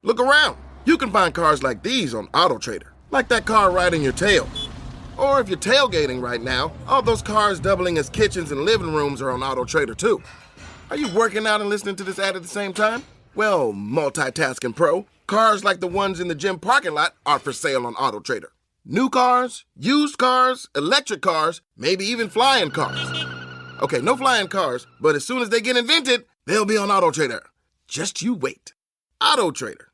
Look around. You can find cars like these on AutoTrader, like that car riding your tail. Or if you're tailgating right now, all those cars doubling as kitchens and living rooms are on AutoTrader too. Are you working out and listening to this ad at the same time? Well, multitasking pro, cars like the ones in the gym parking lot are for sale on AutoTrader. New cars, used cars, electric cars, maybe even flying cars. Okay, no flying cars, but as soon as they get invented, they'll be on AutoTrader. Just you wait. AutoTrader.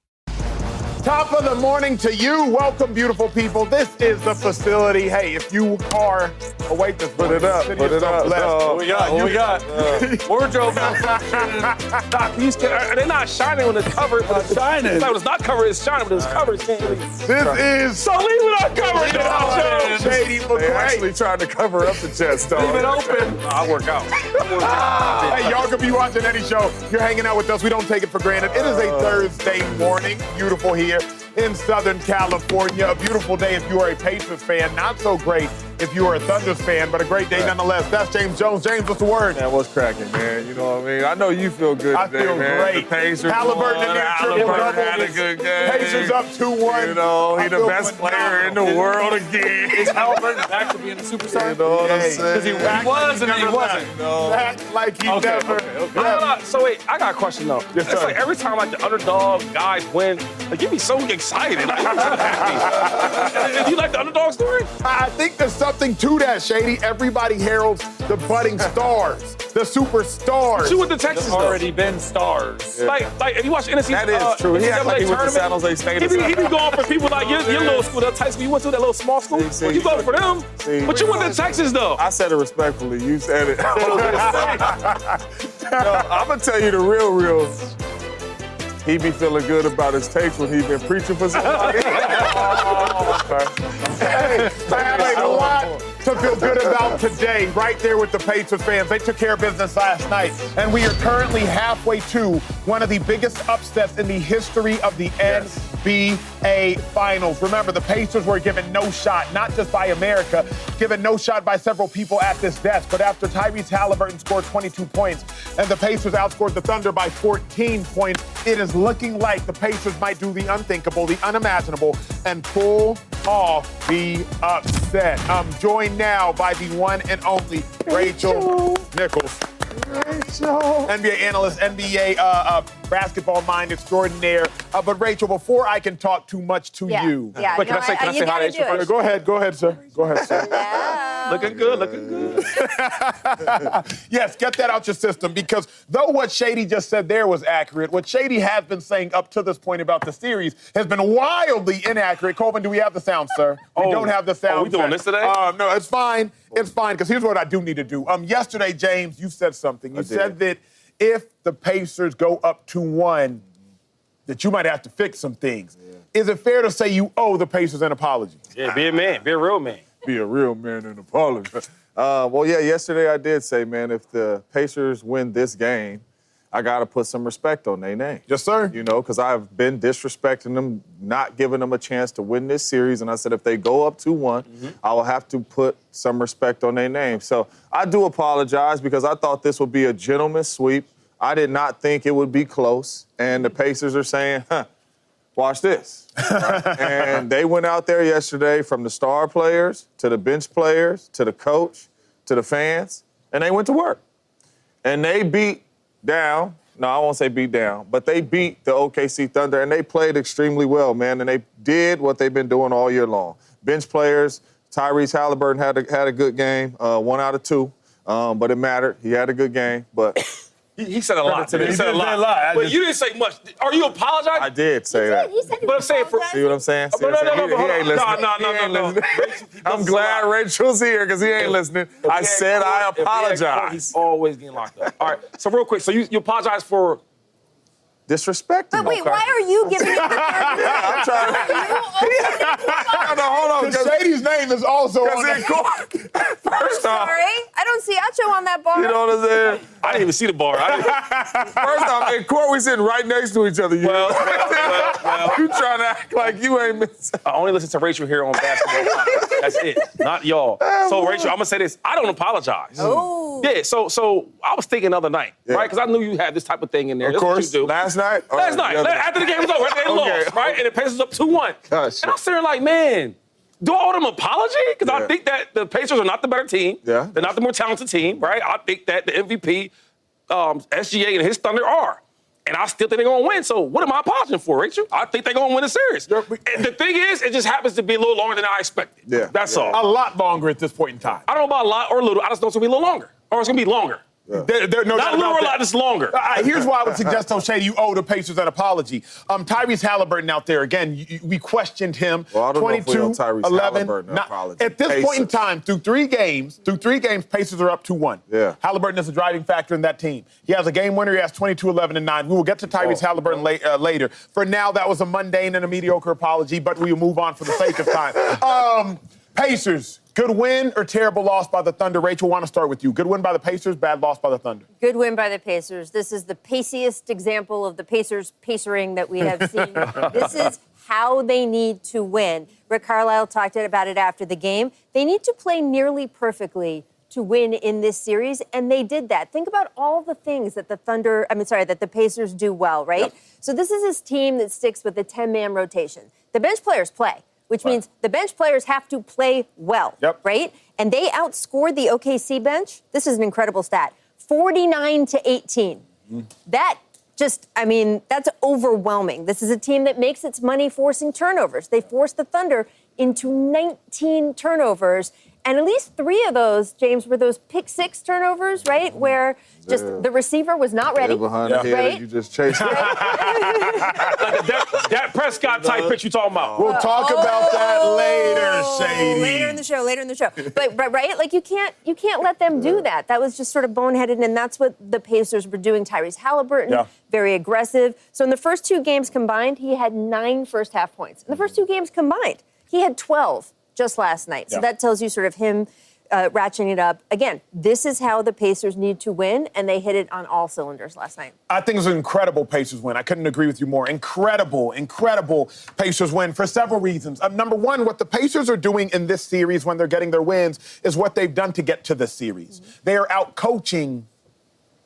Top of the morning to you. Welcome, beautiful people. This is the facility. Hey, if you are awake this morning, put it up. What we got? Wardrobe malfunction. Doc, are they not shining when it's covered? It's shining. It's not covered, it's shining, but it's covered. This is... So leave it uncovered, Nacho. Shady look They great. actually trying to cover up the chest, though. Leave it open. I'll work out. Hey, y'all could be watching any show. You're hanging out with us. We don't take it for granted. It is a Thursday morning. Beautiful here in Southern California. A beautiful day if you are a Pacers fan. Not so great if you are a Thunders fan, but a great day nonetheless. That's James Jones. James, what's the word? Man, what's cracking, man? You know what I mean? I know you feel good I today, feel man. great. The Pacers Haliburton won. in there, triple Haliburton double. had a good game. Pacers up 2-1. You know, I he the feel best player phenomenal. in the world again. Is Haliburton back to being a superstar? You know what I'm Hey, saying? Because he was and then he wasn't. Back like he never. Okay. So wait, I got a question though. Yes, It's sir. like every time like the underdog guys win, like you be so excited. Like I'm so happy. Do you like the underdog story? I think there's something to that, Shady. Everybody heralds the budding stars, the superstars. You with the Texans There's though. already been stars. Like if you watch NC, That is true. He acts like he went to San Jose State. He be going for people like your little school, that tight school you went to, that little small school. See, But you go for them. see. But you went to Texas though. I said it respectfully. You said it. No, I'm gonna tell you the real. He be feeling good about his takes when he been preaching for somebody. Hey, I have a lot to feel good about today, right there with the Pacers fans. They took care of business last night, and we are currently halfway to one of the biggest upsets in the history of the NBA Finals. Remember, the Pacers were given no shot, not just by America, given no shot by several people at this desk, but after Tyrese Haliburton scored 22 points and the Pacers outscored the Thunder by 14 points, it is looking like the Pacers might do the unthinkable, the unimaginable, and pull off the upset. I'm joined now by the one and only Rachel Nichols. NBA analyst, NBA basketball mind extraordinaire. But Rachel, before I can talk too much to you. Yeah, Wait, can I say hi to Rachel first? Go ahead, sir. Looking good. Yes, get that out your system, because though what Shady just said there was accurate, what Shady has been saying up to this point about the series has been wildly inaccurate. Colvin, do we have the sound, sir? We don't have the sound. we doing this today? No, it's fine. It's fine, because here's what I do need to do. Yesterday, James, you said something. You said that if the Pacers go up 2-1, that you might have to fix some things. Is it fair to say you owe the Pacers an apology? Yeah, be a man, be a real man. Be a real man and apologize. Well, yeah, yesterday I did say, man, if the Pacers win this game, I got to put some respect on their name. Yes, sir. You know, because I've been disrespecting them, not giving them a chance to win this series. And I said, if they go up 2-1, I will have to put some respect on their name. So I do apologize, because I thought this would be a gentleman's sweep. I did not think it would be close. And the Pacers are saying, watch this. Right? And they went out there yesterday, from the star players to the bench players to the coach to the fans, and they went to work. And they beat down, no, I won't say beat down, but they beat the OKC Thunder, and they played extremely well, man, and they did what they've been doing all year long. Bench players, Tyrese Haliburton had a good game, 1 out of 2, but it mattered. He had a good game, but... He said a lot. He said a lot. But you didn't say much. Are you apologizing? I did say that. He said he But I'm saying for... See what I'm saying? No, He ain't listening. No. I'm glad Rachel's here, because he ain't listening. I said I apologize. He's always getting locked up. All right, so real quick, so you apologize for... Disrespecting But wait, him. why are you giving it the third I'm trying to... No, hold on. Because Shady's name is also on Because in court, first off, Sorry, I don't see Acho on that bar. you know what I'm saying? I didn't even see the bar. First off, in court, we sitting right next to each other. Well. You trying to act like you ain't missing. I only listen to Rachel here on Basketball Podcast. That's it, not y'all. So, Rachel, I'm going to say this. I don't apologize. Oh. Yeah, so I was thinking the other night, right? Because I knew you had this type of thing in there. Of That's course. what you do. Last night? Last night. Yeah. After the game was over, they lost. lost, right? And the Pacers up 2-1. Gosh. And I'm sitting there like, man, do I owe them an apology? Because I think that the Pacers are not the better team. Yeah. They're not the more talented team, right? I think that the MVP, SGA and his Thunder are. And I still think they're going to win. So what am I apologizing for, Rachel? I think they're going to win the series. And the thing is, it just happens to be a little longer than I expected. Yeah. That's all. A lot longer at this point in time. I don't know about a lot or a little. I just know it's going to be a little longer. Or it's going to be longer. No Not doubt a little about or a that. lot, just longer. Here's why I would suggest, O'Shea, you owe the Pacers an apology. Tyrese Haliburton out there, again, we questioned him. Well, I don't know if we 22, owe Tyrese 11. Haliburton an apology. At this point in Pacers. time, through three games, Pacers are up 2-1. Yeah. Haliburton is a driving factor in that team. He has a game winner. He has 22, 11, and 9. We will get to Tyrese Haliburton later. For now, that was a mundane and a mediocre apology, but we will move on for the sake of time. Pacers, good win or terrible loss by the Thunder? Rachel, want to start with you. Good win by the Pacers, bad loss by the Thunder. Good win by the Pacers. This is the paciest example of the Pacers pacering that we have seen. This is how they need to win. Rick Carlisle talked about it after the game. They need to play nearly perfectly to win in this series, and they did that. Think about all the things that that the Pacers do well, right? Yep. So this is this team that sticks with the 10-man rotation. The bench players play, which means the bench players have to play well, right? And they outscored the OKC bench. This is an incredible stat, 49-18. That just, that's overwhelming. This is a team that makes its money forcing turnovers. They forced the Thunder into 19 turnovers. And at least 3 of those, James, were those pick-6 turnovers, right? Where just the receiver was not ready. Behind the head, right? you just chased it. Like a Dak Prescott type pitch you talking about. We'll talk about that later, Shady. Later in the show. But right? Like you can't let them do that. That was just sort of boneheaded, and that's what the Pacers were doing. Tyrese Haliburton, very aggressive. So in the first 2 games combined, he had 9 first-half points. In the first 2 games combined, he had 12 just last night. So that tells you sort of him ratcheting it up. Again, this is how the Pacers need to win, and they hit it on all cylinders last night. I think it was an incredible Pacers win. I couldn't agree with you more. Incredible Pacers win for several reasons. Number one, what the Pacers are doing in this series when they're getting their wins is what they've done to get to this series. They are out-coaching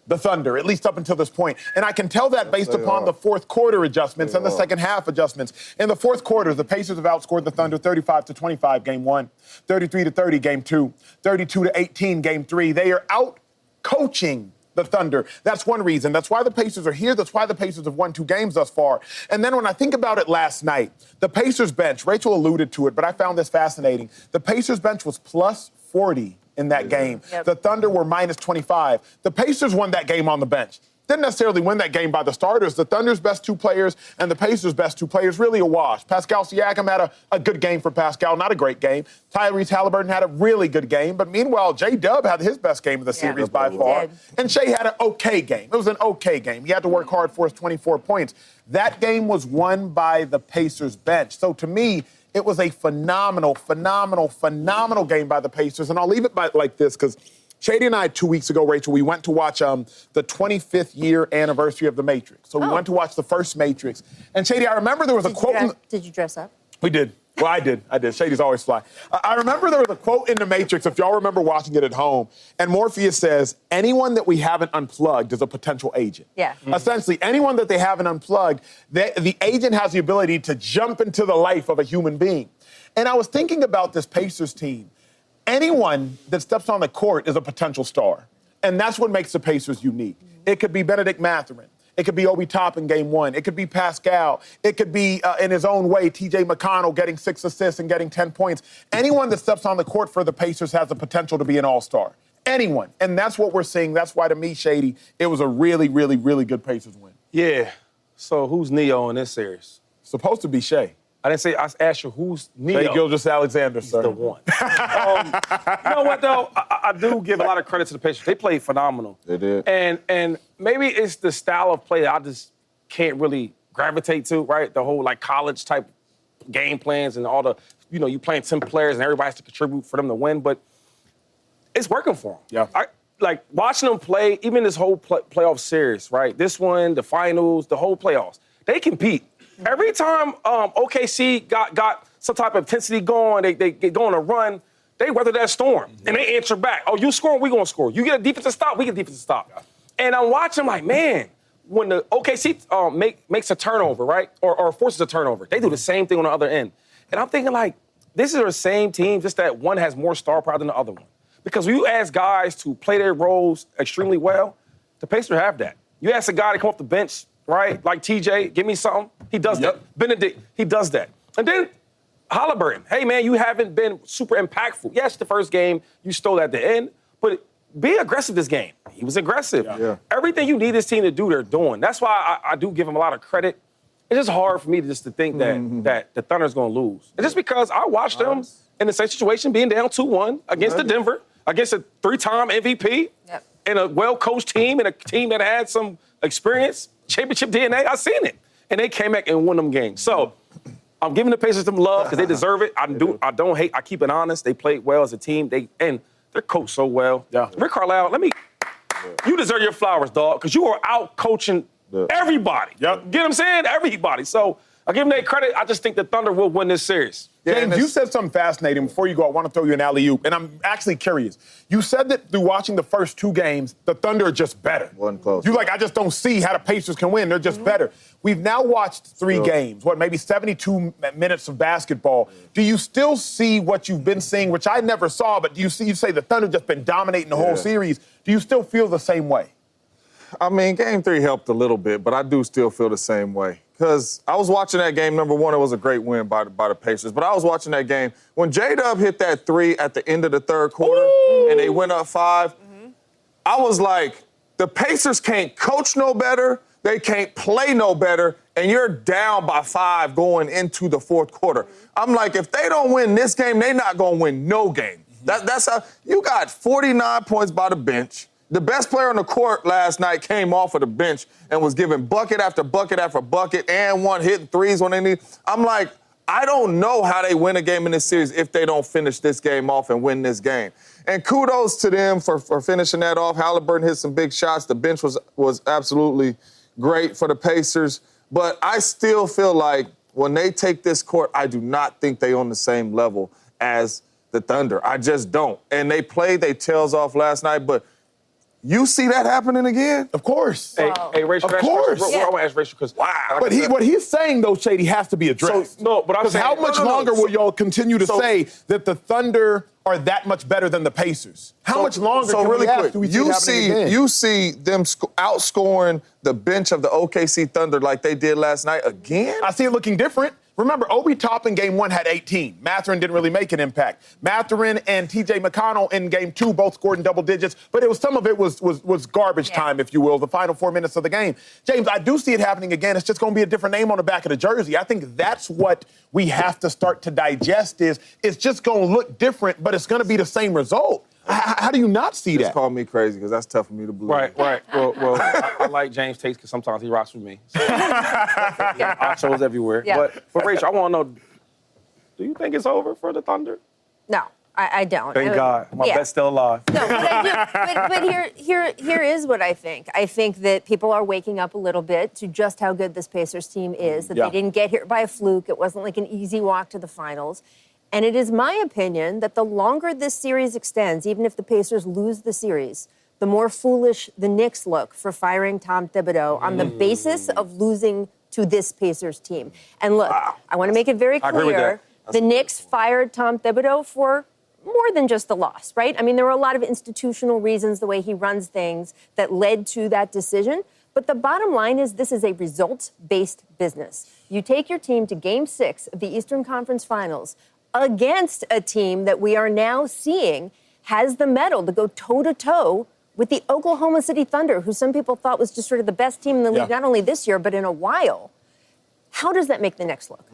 the Thunder, at least up until this point. And I can tell that based upon the fourth quarter adjustments and the second half adjustments. In the fourth quarter, the Pacers have outscored the Thunder 35-25 game 1, 33-30 game 2, 32-18 game 3. They are out coaching the Thunder. That's one reason. That's why the Pacers are here. That's why the Pacers have won 2 games thus far. And then when I think about it last night, the Pacers bench, Rachel alluded to it, but I found this fascinating. The Pacers bench was plus 40 in that game. The Thunder were minus 25. The Pacers won that game on the bench. Didn't necessarily win that game by the starters. The Thunder's best 2 players and the Pacers' best 2 players really a wash. Pascal Siakam had a good game for Pascal, not a great game. Tyrese Haliburton had a really good game. But meanwhile, J-Dub had his best game of the series by far. And Shea had an okay game. It was an okay game. He had to work hard for his 24 points. That game was won by the Pacers' bench. So to me, it was a phenomenal game by the Pacers. And I'll leave it like this, because Shady and I, 2 weeks ago, Rachel, we went to watch the 25th year anniversary of The Matrix. So we went to watch the first Matrix. And Shady, I remember there was a quote. Did you dress up? We did. Well, I did. Shady's always fly. I remember there was a quote in The Matrix, if y'all remember watching it at home, and Morpheus says, anyone that we haven't unplugged is a potential agent. Yeah. Essentially, anyone that they haven't unplugged, the agent has the ability to jump into the life of a human being. And I was thinking about this Pacers team. Anyone that steps on the court is a potential star. And that's what makes the Pacers unique. It could be Benedict Mathurin. It could be Obi Toppin game 1. It could be Pascal. It could be, in his own way, T.J. McConnell getting 6 assists and getting 10 points. Anyone that steps on the court for the Pacers has the potential to be an all-star. Anyone. And that's what we're seeing. That's why, to me, Shady, it was a really good Pacers win. Yeah. So who's Neo in this series? Supposed to be Shea. I didn't say, I asked you who's Neo. Shea Gilgeous-Alexander, sir. The one. You know what, though? I do give a lot of credit to the Pacers. They played phenomenal. They did. And maybe it's the style of play that I just can't really gravitate to, right? The whole, college-type game plans and all the, you playing 10 players and everybody has to contribute for them to win. But it's working for them. Yeah. Watching them play, even this whole playoff series, right? This one, the finals, the whole playoffs, they compete. Every time OKC got some type of intensity going, they go on a run, they weather that storm. And they answer back. Oh, you scoring, we going to score. You get a defensive stop, we get a defensive stop. And I'm watching like, man, when the OKC makes a turnover, right, or forces a turnover, they do the same thing on the other end. And I'm thinking, like, this is the same team, just that one has more star power than the other one. Because when you ask guys to play their roles extremely well, the Pacers have that. You ask a guy to come off the bench, right, like TJ, give me something, he does that. Benedict, he does that. And then Haliburton, hey, man, you haven't been super impactful. Yes, the first game, you stole at the end, but be aggressive this game. He was aggressive. Yeah. Everything you need this team to do, they're doing. That's why I do give him a lot of credit. It's just hard for me to think that the Thunder's going to lose. It's just because I watched them in the same situation, being down 2-1 against the Denver, against a 3-time MVP, and a well-coached team, and a team that had some experience, championship DNA. I seen it. And they came back and won them games. So I'm giving the Pacers some love because they deserve it. I don't hate. I keep it honest. They played well as a team. They're coached so well. Yeah. Rick Carlisle, you deserve your flowers, dog, because you are out coaching everybody. Yep. Get what I'm saying? Everybody. So I give them that credit. I just think the Thunder will win this series. James, you said something fascinating. Before you go, I want to throw you an alley-oop, and I'm actually curious. You said that through watching the first 2 games, the Thunder are just better. Wasn't close. I just don't see how the Pacers can win. They're just better. We've now watched 3 games, maybe 72 minutes of basketball. Do you still see what you've been seeing, which I never saw, but you say the Thunder just been dominating the whole series. Do you still feel the same way? I mean, Game 3 helped a little bit, but I do still feel the same way. Because I was watching that game, number one, it was a great win by the Pacers. But I was watching that game. When J-Dub hit that 3 at the end of the third quarter and they went up 5, I was like, the Pacers can't coach no better, they can't play no better, and you're down by 5 going into the fourth quarter. I'm like, if they don't win this game, they're not going to win no game. That's how you got 49 points by the bench. The best player on the court last night came off of the bench and was giving bucket after bucket after bucket and hitting threes when they need. I'm like, I don't know how they win a game in this series if they don't finish this game off and win this game. And kudos to them for finishing that off. Haliburton hit some big shots. The bench was absolutely great for the Pacers. But I still feel like when they take this court, I do not think they on the same level as the Thunder. I just don't. And they played their tails off last night, but you see that happening again? Of course. Hey, Rachel, of course. I want to ask Rachel because But what he's saying, though, Shady, has to be addressed. But I'm saying, how much longer will y'all continue to say that the Thunder are that much better than the Pacers? How much longer can really we ask quick, do we see it happening again? you see them outscoring the bench of the OKC Thunder like they did last night again? I see it looking different. Remember, Obi Toppin Game 1 had 18. Mathurin didn't really make an impact. Mathurin and T.J. McConnell in Game 2 both scored in double digits, but some of it was garbage time, if you will, the final 4 minutes of the game. James, I do see it happening again. It's just going to be a different name on the back of the jersey. I think that's what we have to start to digest is it's just going to look different, but it's going to be the same result. How do you not see that? Just call me crazy because that's tough for me to believe. Right. Well, I like James Tate because sometimes he rocks with me. So, I chose everywhere. Yeah. But Rachel, I want to know, do you think it's over for the Thunder? No, I don't. Thank God. My bet's still alive. No, but I do. But here is what I think. I think that people are waking up a little bit to just how good this Pacers team is, that they didn't get here by a fluke. It wasn't like an easy walk to the finals. And it is my opinion that the longer this series extends, even if the Pacers lose the series, the more foolish the Knicks look for firing Tom Thibodeau on the basis of losing to this Pacers team. And look, I want to make it very clear, the Knicks fired Tom Thibodeau for more than just the loss, right? I mean, there were a lot of institutional reasons, the way he runs things, that led to that decision. But the bottom line is this is a results-based business. You take your team to Game 6 of the Eastern Conference Finals against a team that we are now seeing has the mettle to go toe-to-toe with the Oklahoma City Thunder, who some people thought was just sort of the best team in the league, not only this year, but in a while. How does that make the Knicks look?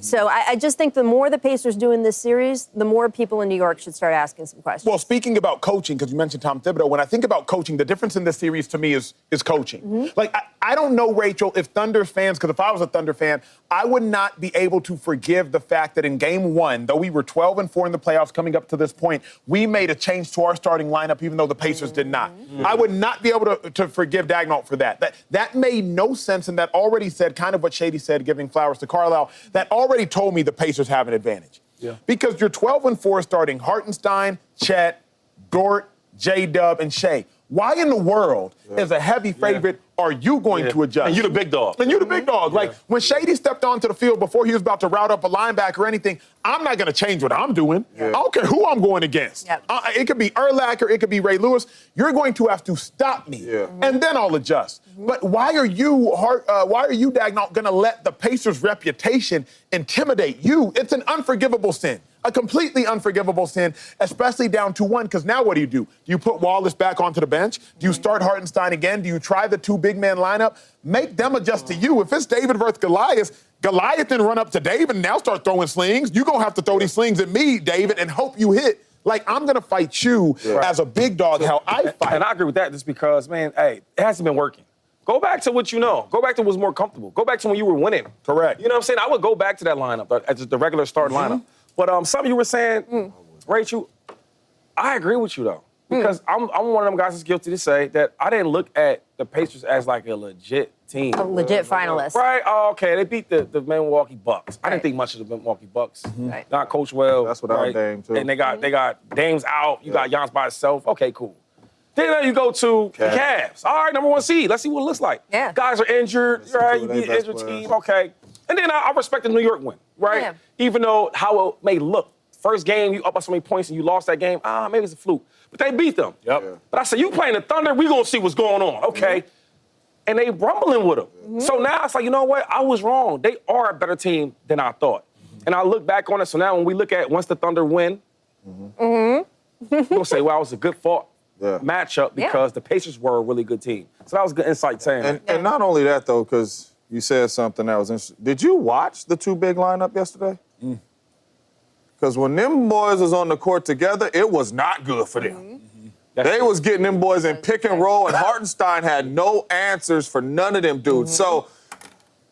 So I just think the more the Pacers do in this series, the more people in New York should start asking some questions. Well, speaking about coaching, because you mentioned Tom Thibodeau, when I think about coaching, the difference in this series to me is coaching. Like, I don't know, Rachel, if Thunder fans, because if I was a Thunder fan, I would not be able to forgive the fact that in Game 1, though we were 12-4 in the playoffs coming up to this point, we made a change to our starting lineup, even though the Pacers did not. I would not be able to forgive Dagnall for that. That made no sense, and that already said kind of what Shady said, giving flowers to Carlisle, that already told me the Pacers have an advantage. Yeah. Because you're 12-4 starting Hartenstein, Chet, Dort, J-Dub, and Shea. Why in the world, as a heavy favorite, are you going to adjust? And you the big dog. And you the big dog. Like, when Shady stepped onto the field before he was about to route up a linebacker or anything, I'm not going to change what I'm doing. I don't care who I'm going against. Yep. It could be Urlacher, it could be Ray Lewis. You're going to have to stop me, and then I'll adjust. But why are you, Dagnall, going to let the Pacers' reputation intimidate you? It's an unforgivable sin. A completely unforgivable sin, especially down 2-1, because now what do? Do you put Wallace back onto the bench? Do you start Hartenstein again? Do you try the two big man lineup? Make them adjust to you. If it's David versus Goliath then run up to David and now start throwing slings. You're going to have to throw these slings at me, David, and hope you hit. Like, I'm going to fight you as a big dog, how I fight. And I agree with that just because, man, hey, it hasn't been working. Go back to what you know. Go back to what's more comfortable. Go back to when you were winning. Correct. You know what I'm saying? I would go back to that lineup, as the regular starting lineup. But something you were saying, Rachel, I agree with you, though. Because I'm one of them guys that's guilty to say that I didn't look at the Pacers as like a legit team. A legit finalist. Right? Oh, okay. They beat the Milwaukee Bucks. I didn't think much of the Milwaukee Bucks. Right. Not coached well. That's without Dame, too. And they got Dame's out. You got Giannis by himself. Okay, cool. Then you go to the Cavs. All right, number 1 seed. Let's see what it looks like. Yeah. Guys are injured. Right? You They beat an best injured players. team. Okay. And then I respect the New York win, right? Yeah. Even though how it may look. First game, you up by so many points and you lost that game. Maybe it's a fluke. But they beat them. Yep. Yeah. But I said, you playing the Thunder, we gonna see what's going on. Okay. And they rumbling with them. So now it's like, you know what? I was wrong. They are a better team than I thought. And I look back on it. So now when we look at once the Thunder win, we're gonna say, wow, it was a good fought matchup because the Pacers were a really good team. So that was good insight saying that. And not only that, though, because you said something that was interesting. Did you watch the two big lineup yesterday? Because when them boys was on the court together, it was not good for them. They was getting them boys in pick and roll, and Hartenstein had no answers for none of them dudes. So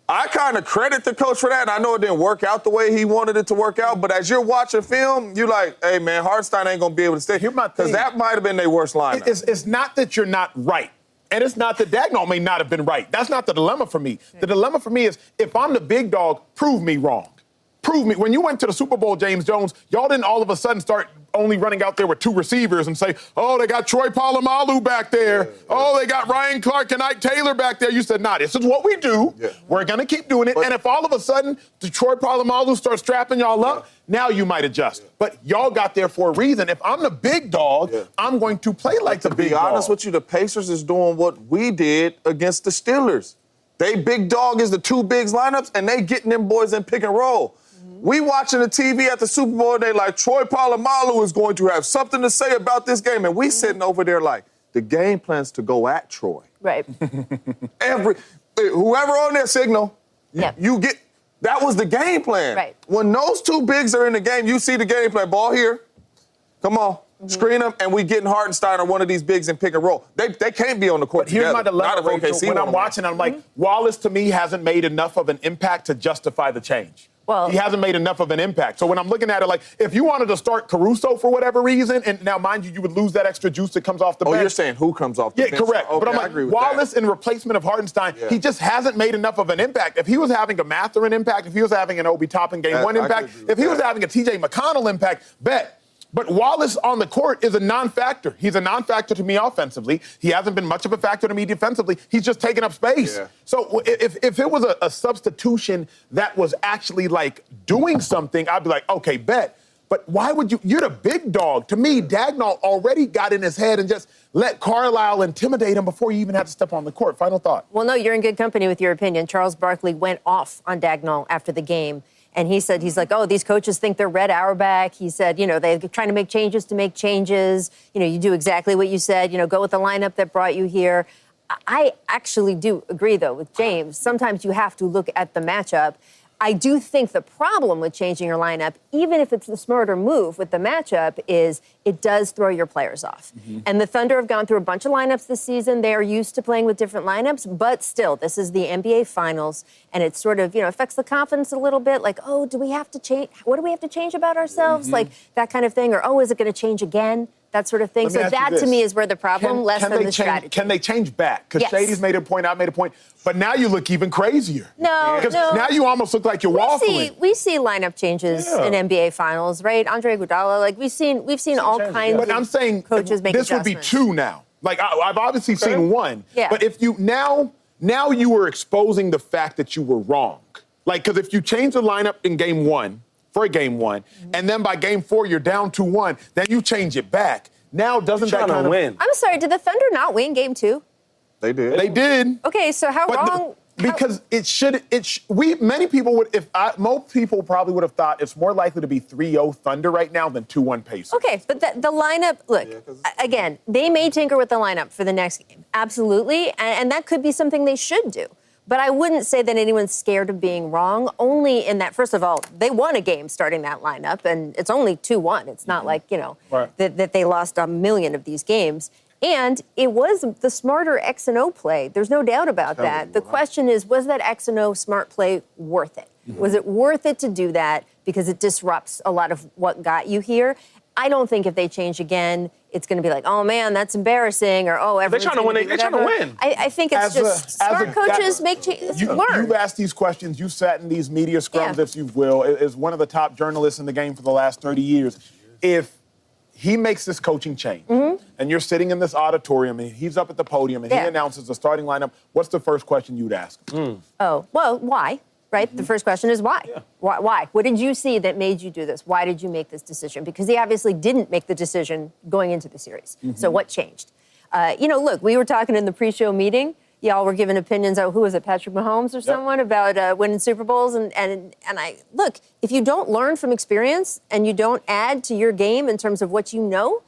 I kind of credit the coach for that, and I know it didn't work out the way he wanted it to work out, but as you're watching film, you're like, hey, man, Hartenstein ain't going to be able to stay. Here's my thing. Because that might have been their worst lineup. It's not that you're not right. And it's not that Dagnall may not have been right. That's not the dilemma for me. The dilemma for me is if I'm the big dog, prove me wrong. Prove me. When you went to the Super Bowl, James Jones, y'all didn't all of a sudden start only running out there with two receivers and say, oh, they got Troy Polamalu back there. Oh, they got Ryan Clark and Ike Taylor back there. You said, nah, this is what we do. We're going to keep doing it. And if all of a sudden Troy Polamalu starts strapping y'all up, now you might adjust. But y'all got there for a reason. If I'm the big dog, I'm going to play like the big dog. To be honest with you, the Pacers is doing what we did against the Steelers. They big dog is the two bigs lineups, and they getting them boys in pick and roll. We watching the TV at the Super Bowl, they like, Troy Polamalu is going to have something to say about this game. And we sitting over there like, the game plan's to go at Troy. Right. Whoever on their signal, you get, that was the game plan. Right. When those two bigs are in the game, you see the game plan. Ball here, come on, screen them, and we getting Hartenstein or one of these bigs in pick and roll. They can't be on the court But here's together. my dilemma, Not if Rachel. OKC When I'm wanna watching, I'm like, Wallace to me hasn't made enough of an impact to justify the change. Well, he hasn't made enough of an impact. So when I'm looking at it, like, if you wanted to start Caruso for whatever reason, and now, mind you, you would lose that extra juice that comes off the bench. Oh, you're saying who comes off the bench? Yeah, correct. Okay, but I'm I like, agree with Wallace that. in replacement of Hartenstein, he just hasn't made enough of an impact. If he was having a Mathurin impact, if he was having an Obi Toppin game one I impact, could agree with if he was that. having a TJ McConnell impact, bet. But Wallace on the court is a non-factor. He's a non-factor to me offensively. He hasn't been much of a factor to me defensively. He's just taking up space. Yeah. So if it was a substitution that was actually like doing something, I'd be like, okay, bet. But why would you? You're the big dog. To me, Dagnall already got in his head and just let Carlisle intimidate him before he even had to step on the court. Final thought. Well, no, you're in good company with your opinion. Charles Barkley went off on Dagnall after the game. And he said, he's like, oh, these coaches think they're Red Auerbach. He said, you know, they're trying to make changes to make changes. You know, you do exactly what you said. You know, go with the lineup that brought you here. I actually do agree, though, with James. Sometimes you have to look at the matchup. I do think the problem with changing your lineup, even if it's the smarter move with the matchup, is it does throw your players off. And the Thunder have gone through a bunch of lineups this season. They are used to playing with different lineups, but still, this is the NBA Finals, and it sort of, you know, affects the confidence a little bit. Like, oh, do we have to change? What do we have to change about ourselves? Like that kind of thing. Or, oh, is it going to change again? That sort of thing. Let me So ask you that, to this. me, is where the problem, less than the strategy. Can they change back? Because Yes. Shady's made a point, I made a point. But now you look even crazier. No, Because no. now you almost look like you're waffling. We see lineup changes in NBA Finals, right? Andre Iguodala, like we've seen all kinds But of I'm saying coaches make this would be adjustments. two now. Like, I've obviously seen one. Yeah. But if you now you are exposing the fact that you were wrong. Like, because if you change the lineup in game one, and then by game 4 you're down 2-1, then you change it back. Now doesn't that kind of win? I'm sorry, did the Thunder not win game 2? They did. They did. Okay, so how wrong? Because many people would, most people probably would have thought it's more likely to be 3-0 Thunder right now than 2-1 Pacers. Okay, but the lineup, look, again, they may tinker with the lineup for the next game. Absolutely, and that could be something they should do. But I wouldn't say that anyone's scared of being wrong, only in that, first of all, they won a game starting that lineup, and it's only 2-1. It's not like, that they lost a million of these games. And it was the smarter X and O play. There's no doubt about that. The question is, was that X and O smart play worth it? Was it worth it to do that because it disrupts a lot of what got you here? I don't think if they change again, it's going to be like, oh man, that's embarrassing, or oh, everyone's They're trying to win. They're trying to win. I think it's smart coaches make changes. Learn. You've asked these questions. You sat in these media scrums, if you will, as one of the top journalists in the game for the last 30 years. If he makes this coaching change, and you're sitting in this auditorium, and he's up at the podium, and he announces the starting lineup, what's the first question you'd ask him? Oh, well, why? Right? The first question is why? Yeah. Why? What did you see that made you do this? Why did you make this decision? Because he obviously didn't make the decision going into the series. So what changed? Look, we were talking in the pre-show meeting. Y'all were giving opinions on, who was it, Patrick Mahomes or someone, about winning Super Bowls. And I, look, if you don't learn from experience and you don't add to your game in terms of what you know,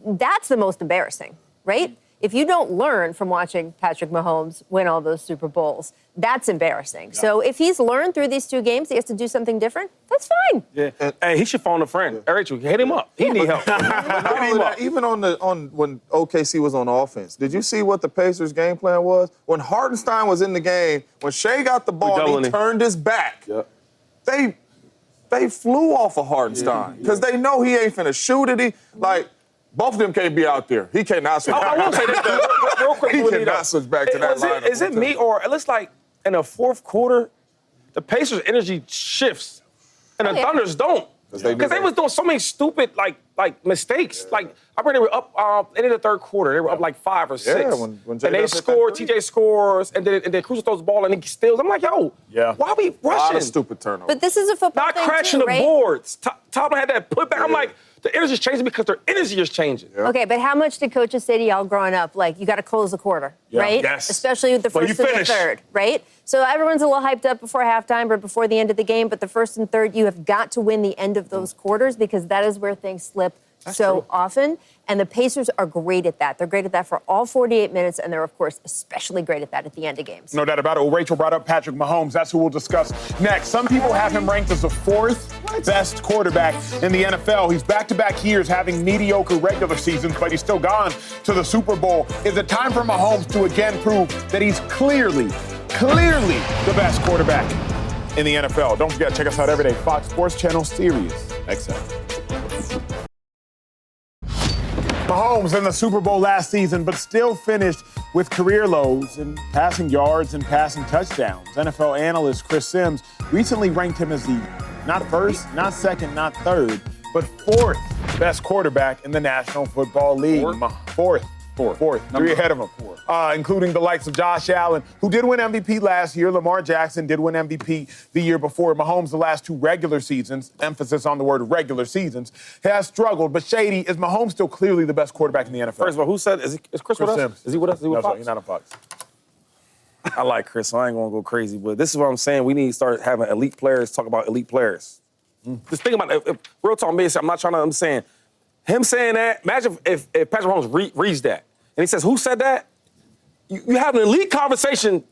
that's the most embarrassing, right? If you don't learn from watching Patrick Mahomes win all those Super Bowls, that's embarrassing. Yeah. So if he's learned through these 2 games, he has to do something different, that's fine. Yeah. Hey, he should phone a friend. Yeah. Rachel, hit him up. He need help. Even on when OKC was on offense, did you see what the Pacers' game plan was? When Hartenstein was in the game, when Shea got the ball and he turned his back, they flew off of Hartenstein because they know he ain't finna shoot it. Both of them can't be out there. He cannot switch back. I will say this real quick. He cannot switch back to that lineup. Is it me, or it looks like in the fourth quarter, the Pacers' energy shifts, and the Thunders don't. Because they was doing so many stupid mistakes. I remember they were up in the third quarter. They were up 5 or 6. Yeah, when and they scored. TJ scores, and then Cruz throws the ball and he steals. I'm like, yo, why are we rushing? A lot of stupid turnovers. But this is a football Not thing crashing too, the right? boards. Tomlin had that putback. I'm like, the energy's changing because their energy is changing. Yeah. Okay, but how much did coaches say to y'all growing up? You got to close the quarter, right? Yes. Especially with the first and the third, right? So everyone's a little hyped up before halftime or before the end of the game, but the first and third, you have got to win the end of those quarters because that is where things slip often. And the Pacers are great at that. They're great at that for all 48 minutes, and they're, of course, especially great at that at the end of games. No doubt about it. Well, Rachel brought up Patrick Mahomes. That's who we'll discuss next. Some people have him ranked as the 4th best quarterback in the NFL. He's back-to-back years having mediocre regular seasons, but he's still gone to the Super Bowl. Is it time for Mahomes to again prove that he's clearly the best quarterback in the NFL? Don't forget, check us out every day. Fox Sports Channel Sirius XM. Mahomes in the Super Bowl last season, but still finished with career lows in passing yards and passing touchdowns. NFL analyst Chris Sims recently ranked him as the not first, not second, not third, but 4th best quarterback in the National Football League. Fourth. 3 ahead of him. Including the likes of Josh Allen, who did win MVP last year. Lamar Jackson did win MVP the year before. Mahomes, the last 2 regular seasons, emphasis on the word regular seasons, has struggled. But Shady, is Mahomes still clearly the best quarterback in the NFL? First of all, who said, is Chris with us? Sims. Is he with us? Is he with Fox? He's not on Fox. I like Chris, so I ain't gonna go crazy. But this is what I'm saying. We need to start having elite players talk about elite players. Just think about it. If real talk, I'm not trying to, I'm saying, him saying that, imagine if Patrick Mahomes reads that. And he says, who said that? You have an elite conversation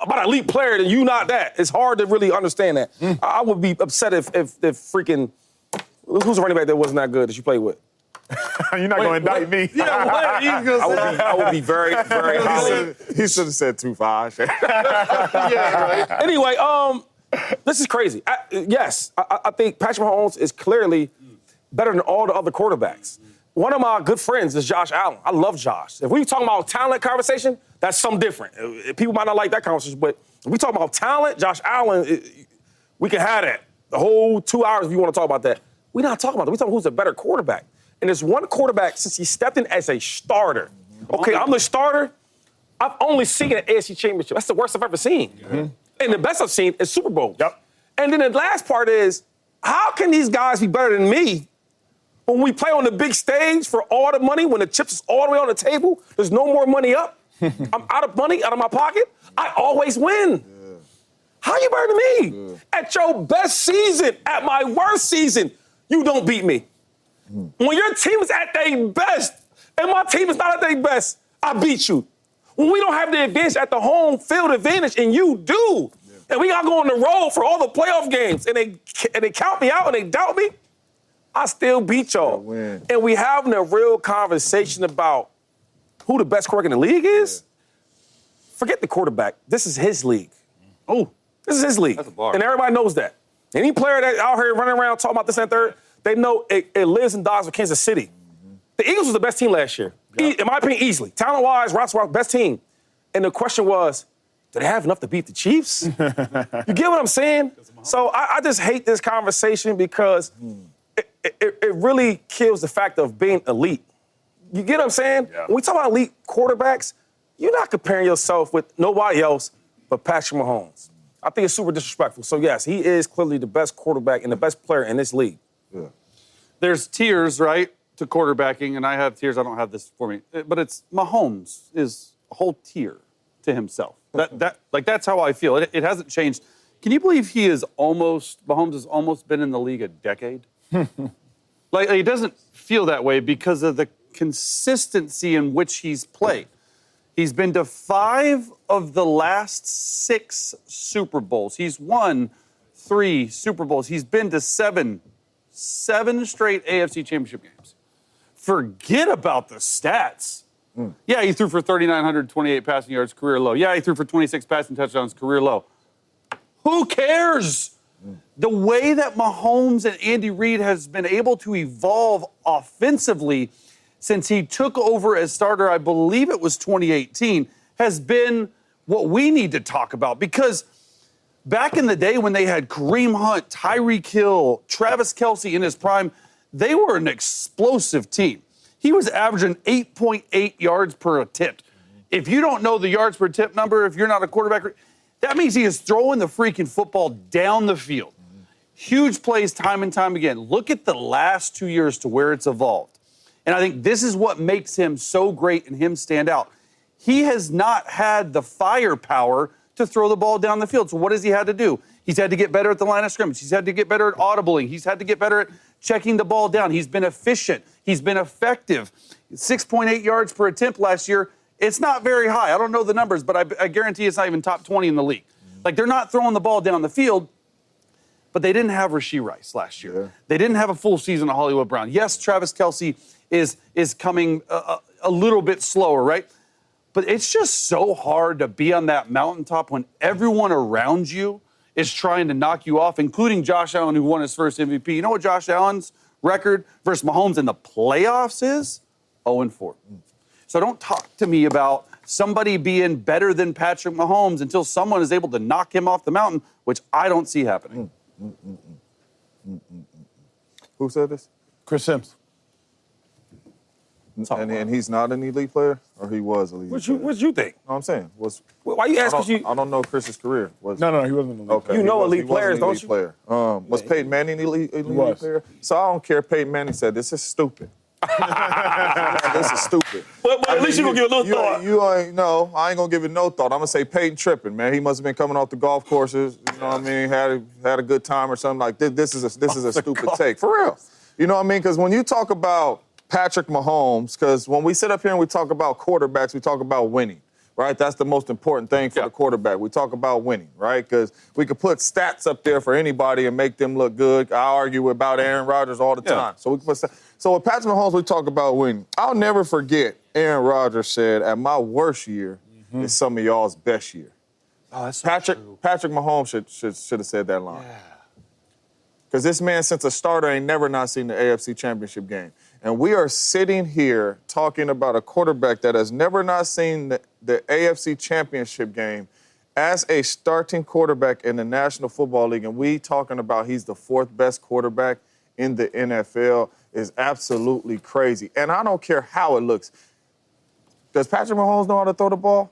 about an elite player and you not that. It's hard to really understand that. I would be upset if freaking, who's a running back that wasn't that good that you played with? You're not going to indict me. Yeah, what? I would be very, very highly. He should have said 2-5. Right. Anyway, this is crazy. I think Patrick Mahomes is clearly better than all the other quarterbacks. One of my good friends is Josh Allen. I love Josh. If we talking about talent conversation, that's something different. People might not like that conversation, but if we talk about talent, Josh Allen, we can have that. The whole 2 hours if you want to talk about that. We're not talking about that. We're talking who's a better quarterback. And there's one quarterback, since he stepped in as a starter, Okay, I'm the starter. I've only seen an AFC championship. That's the worst I've ever seen. And the best I've seen is Super Bowl. Yep. And then the last part is, how can these guys be better than me when we play on the big stage for all the money, when the chips is all the way on the table, there's no more money up, I'm out of money, out of my pocket, I always win. How you better than me? At your best season, at my worst season, you don't beat me. When your team is at their best and my team is not at their best, I beat you. When we don't have the advantage at the home field advantage and you do, and we got to go on the road for all the playoff games and they count me out and they doubt me, I still beat y'all. And we having a real conversation about who the best quarterback in the league is. Forget the quarterback. This is his league. Oh, this is his league. That's a bar. And everybody knows that. Any player that out here running around talking about this and third, they know it lives and dies with Kansas City. The Eagles was the best team last year. In my opinion, easily. Talent-wise, roster-wise, best team. And the question was, do they have enough to beat the Chiefs? You get what I'm saying? So I just hate this conversation because it really kills the fact of being elite. You get what I'm saying? Yeah. When we talk about elite quarterbacks, you're not comparing yourself with nobody else but Patrick Mahomes. I think it's super disrespectful. So, yes, he is clearly the best quarterback and the best player in this league. There's tiers, right, to quarterbacking, and I have tiers. I don't have this for me, but it's Mahomes is a whole tier to himself. That's how I feel. It hasn't changed. Can you believe Mahomes has almost been in the league a decade? Like, he doesn't feel that way because of the consistency in which he's played. He's been to 5 of the last 6 Super Bowls. He's won 3 Super Bowls. He's been to 7 straight AFC Championship games. Forget about the stats. Yeah, he threw for 3,928 passing yards, career low. Yeah, he threw for 26 passing touchdowns, career low. Who cares? The way that Mahomes and Andy Reid has been able to evolve offensively since he took over as starter, I believe it was 2018, has been what we need to talk about. Because back in the day when they had Kareem Hunt, Tyreek Hill, Travis Kelce in his prime, they were an explosive team. He was averaging 8.8 yards per attempt. If you don't know the yards per attempt number, if you're not a quarterback, that means he is throwing the freaking football down the field. Huge plays time and time again. Look at the last 2 years to where it's evolved. And I think this is what makes him so great and him stand out. He has not had the firepower to throw the ball down the field. So what has he had to do? He's had to get better at the line of scrimmage. He's had to get better at audibling. He's had to get better at checking the ball down. He's been efficient. He's been effective. 6.8 yards per attempt last year. It's not very high. I don't know the numbers, but I guarantee it's not even top 20 in the league. Like, they're not throwing the ball down the field, but they didn't have Rashee Rice last year. Yeah. They didn't have a full season of Hollywood Brown. Yes, Travis Kelce is coming a little bit slower, right? But it's just so hard to be on that mountaintop when everyone around you is trying to knock you off, including Josh Allen, who won his first MVP. You know what Josh Allen's record versus Mahomes in the playoffs is? 0-4. So don't talk to me about somebody being better than Patrick Mahomes until someone is able to knock him off the mountain, which I don't see happening. Who said this? Chris Sims. And he's not an elite player, or he was elite? What you think? No, I'm saying Why you ask? I don't know Chris's career. No, he wasn't an elite. Okay, You know elite he was players, an don't elite you? Player. Was Peyton Manning elite was. player? So I don't care. Peyton Manning said this is stupid. This is stupid. But at least you're going to give it a little thought. You ain't, no, I ain't going to give it no thought. I'm going to say Peyton tripping, man. He must have been coming off the golf courses, you know what I mean, had a good time or something like this. This is a stupid take. For real. You know what I mean? Because when you talk about Patrick Mahomes, because when we sit up here and we talk about quarterbacks, we talk about winning, right? That's the most important thing for the quarterback. We talk about winning, right? Because we could put stats up there for anybody and make them look good. I argue about Aaron Rodgers all the time. So with Patrick Mahomes, we talk about winning. I'll never forget Aaron Rodgers said, at my worst year is some of y'all's best year. Oh, that's so true. Patrick Mahomes should have said that line. Yeah. Because this man, since a starter, ain't never not seen the AFC Championship game. And we are sitting here talking about a quarterback that has never not seen the AFC Championship game as a starting quarterback in the National Football League. And we talking about he's the 4th best quarterback in the NFL is absolutely crazy. And I don't care how it looks. Does Patrick Mahomes know how to throw the ball?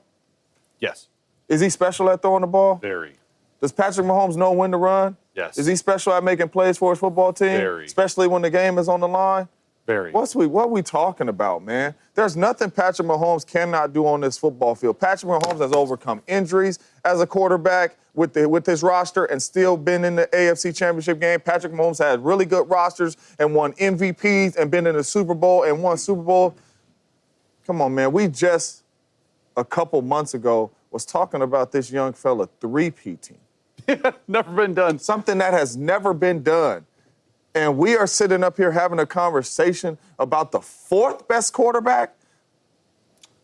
Yes. Is he special at throwing the ball? Very. Does Patrick Mahomes know when to run? Yes. Is he special at making plays for his football team? Very. Especially when the game is on the line? Very. What are we talking about, man? There's nothing Patrick Mahomes cannot do on this football field. Patrick Mahomes has overcome injuries as a quarterback with his roster and still been in the AFC Championship game. Patrick Mahomes had really good rosters and won MVPs and been in the Super Bowl and won Super Bowl. Come on, man. We just, a couple months ago, was talking about this young fella three-peating. Never been done. Something that has never been done. And we are sitting up here having a conversation about the fourth best quarterback.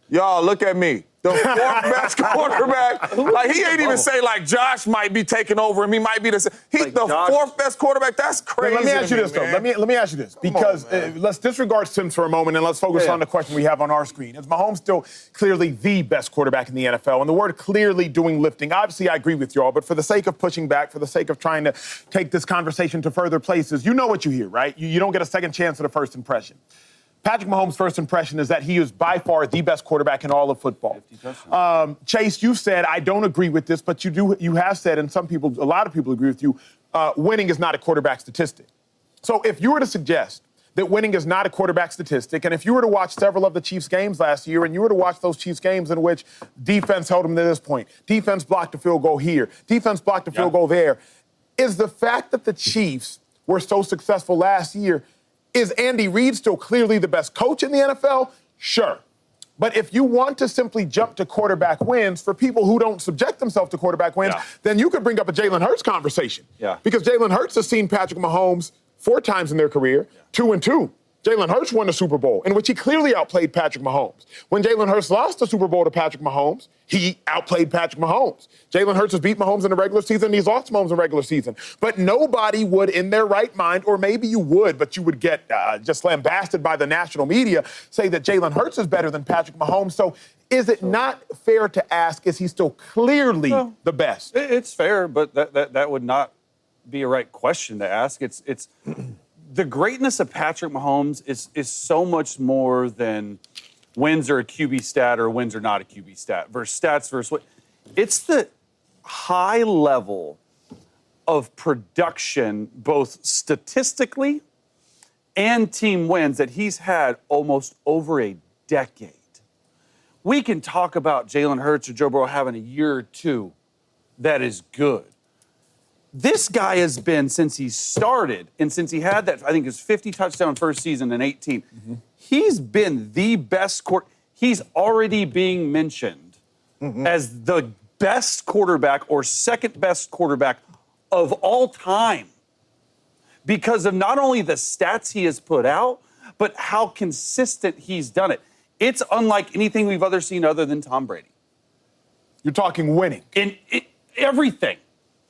Y'all, look at me. The fourth best quarterback. Like, he ain't even say, like, Josh might be taking over and he might be the... He's like the Josh. fourth best quarterback. That's crazy. Let me ask you this, though. man. Let me ask you this. Because let's disregard Sims for a moment and let's focus on the question we have on our screen. Is Mahomes still clearly the best quarterback in the NFL? And the word clearly doing lifting. Obviously, I agree with y'all, but for the sake of pushing back, for the sake of trying to take this conversation to further places, you know what you hear, right? You don't get a second chance at a first impression. Patrick Mahomes' first impression is that he is by far the best quarterback in all of football. Chase, you said, I don't agree with this, but you have said, and a lot of people agree with you, winning is not a quarterback statistic. So if you were to suggest that winning is not a quarterback statistic, and if you were to watch several of the Chiefs games last year, and you were to watch those Chiefs games in which defense held them to this point, defense blocked a field goal here, defense blocked a field goal there, is the fact that the Chiefs were so successful last year, is Andy Reid still clearly the best coach in the NFL? Sure. But if you want to simply jump to quarterback wins, for people who don't subject themselves to quarterback wins, then you could bring up a Jalen Hurts conversation. Yeah. Because Jalen Hurts has seen Patrick Mahomes 4 times in their career, 2-2. Jalen Hurts won the Super Bowl, in which he clearly outplayed Patrick Mahomes. When Jalen Hurts lost the Super Bowl to Patrick Mahomes, he outplayed Patrick Mahomes. Jalen Hurts has beat Mahomes in the regular season, and he's lost Mahomes in the regular season. But nobody would, in their right mind, or maybe you would, but you would get just lambasted by the national media, say that Jalen Hurts is better than Patrick Mahomes. So is it not fair to ask, is he still clearly the best? It's fair, but that would not be a right question to ask. It's the greatness of Patrick Mahomes is so much more than wins are a QB stat or wins are not a QB stat versus stats versus what. It's the high level of production, both statistically and team wins, that he's had almost over a decade. We can talk about Jalen Hurts or Joe Burrow having a year or two that is good. This guy has been, since he started, and since he had that, I think his 50 touchdown first season in 18, he's been the best He's already being mentioned as the best quarterback or second best quarterback of all time because of not only the stats he has put out, but how consistent he's done it. It's unlike anything we've ever seen other than Tom Brady. You're talking winning. In everything.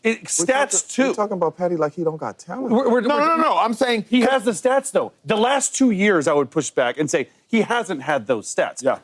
Stats, too. We're talking about Patty like he don't got talent. No. I'm saying he has the stats, though. The last 2 years, I would push back and say he hasn't had those stats. Yeah.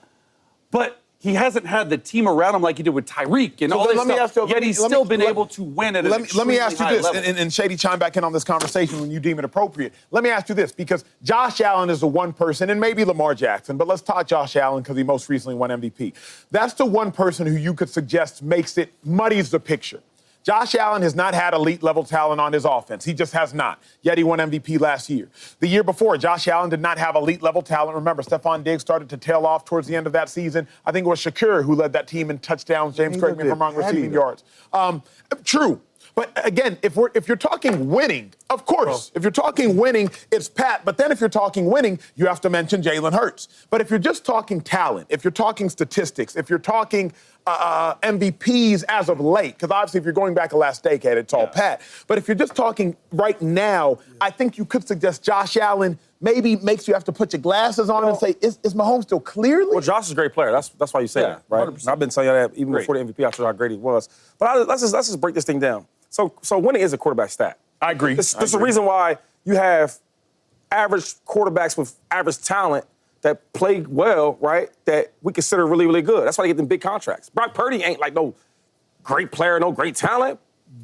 But he hasn't had the team around him like he did with Tyreek and all this stuff. Yet he's still been able to win at an Let me ask you this, level. and Shady, chime back in on this conversation when you deem it appropriate. Let me ask you this, because Josh Allen is the one person, and maybe Lamar Jackson, but let's talk Josh Allen because he most recently won MVP. That's the one person who you could suggest muddies the picture. Josh Allen has not had elite-level talent on his offense. He just has not. Yet he won MVP last year. The year before, Josh Allen did not have elite-level talent. Remember, Stephon Diggs started to tail off towards the end of that season. I think it was Shakur who led that team in touchdowns. James, correct me if I'm wrong, receiving yards. True. But again, if you're talking winning, of course, if you're talking winning, it's Pat. But then if you're talking winning, you have to mention Jalen Hurts. But if you're just talking talent, if you're talking statistics, if you're talking MVPs as of late, because obviously if you're going back the last decade, it's all Pat. But if you're just talking right now, I think you could suggest Josh Allen maybe makes you have to put your glasses on and say, is Mahomes still clearly? Well, Josh is a great player. That's why you say that, right? 100%. I've been saying that even before the MVP. I showed how great he was. But let's just break this thing down. So winning is a quarterback stat. I agree. There's a reason why you have average quarterbacks with average talent that play well, right, that we consider really, really good. That's why they get them big contracts. Brock Purdy ain't like no great player, no great talent,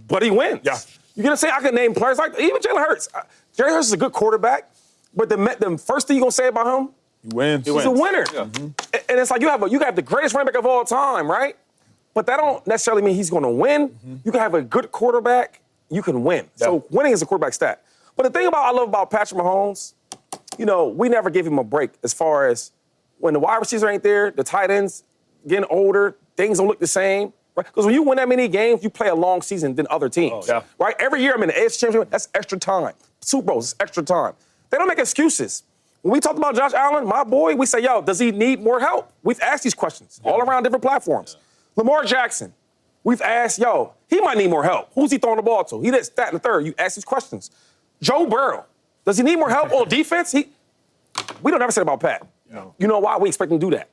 but he wins. Yeah. You're going to say I can name players like even Jalen Hurts. Jalen Hurts is a good quarterback, but the first thing you're going to say about him, He wins. He's a winner. Yeah. And it's like you have the greatest running back of all time, right? But that don't necessarily mean he's going to win. You can have a good quarterback, you can win. Yeah. So winning is a quarterback stat. But the thing I love about Patrick Mahomes, we never give him a break as far as when the wide receivers ain't there, the tight ends getting older, things don't look the same. Right? Because when you win that many games, you play a long season than other teams. Oh, yeah. Right? Every year I'm in the AFC Championship, that's extra time. Super Bowls, it's extra time. They don't make excuses. When we talked about Josh Allen, my boy, we say, yo, does he need more help? We've asked these questions all around different platforms. Yeah. Lamar Jackson, we've asked, yo, he might need more help. Who's he throwing the ball to? He did that in the third. You ask these questions. Joe Burrow, does he need more help on defense? We don't ever say about Pat. No. You know why we expect him to do that?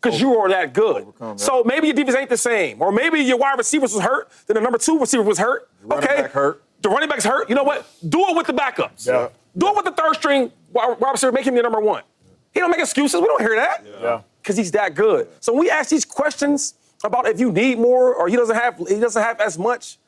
Because you are that good. So maybe your defense ain't the same. Or maybe your wide receivers was hurt, then the number 2 receiver was hurt. The running back hurt. The running back's hurt. You know what? Do it with the backups. Yeah. Do it with the third string wide receiver, make him your number 1. He don't make excuses. We don't hear that. Yeah. Because he's that good. So when we ask these questions about if you need more or he doesn't have as much,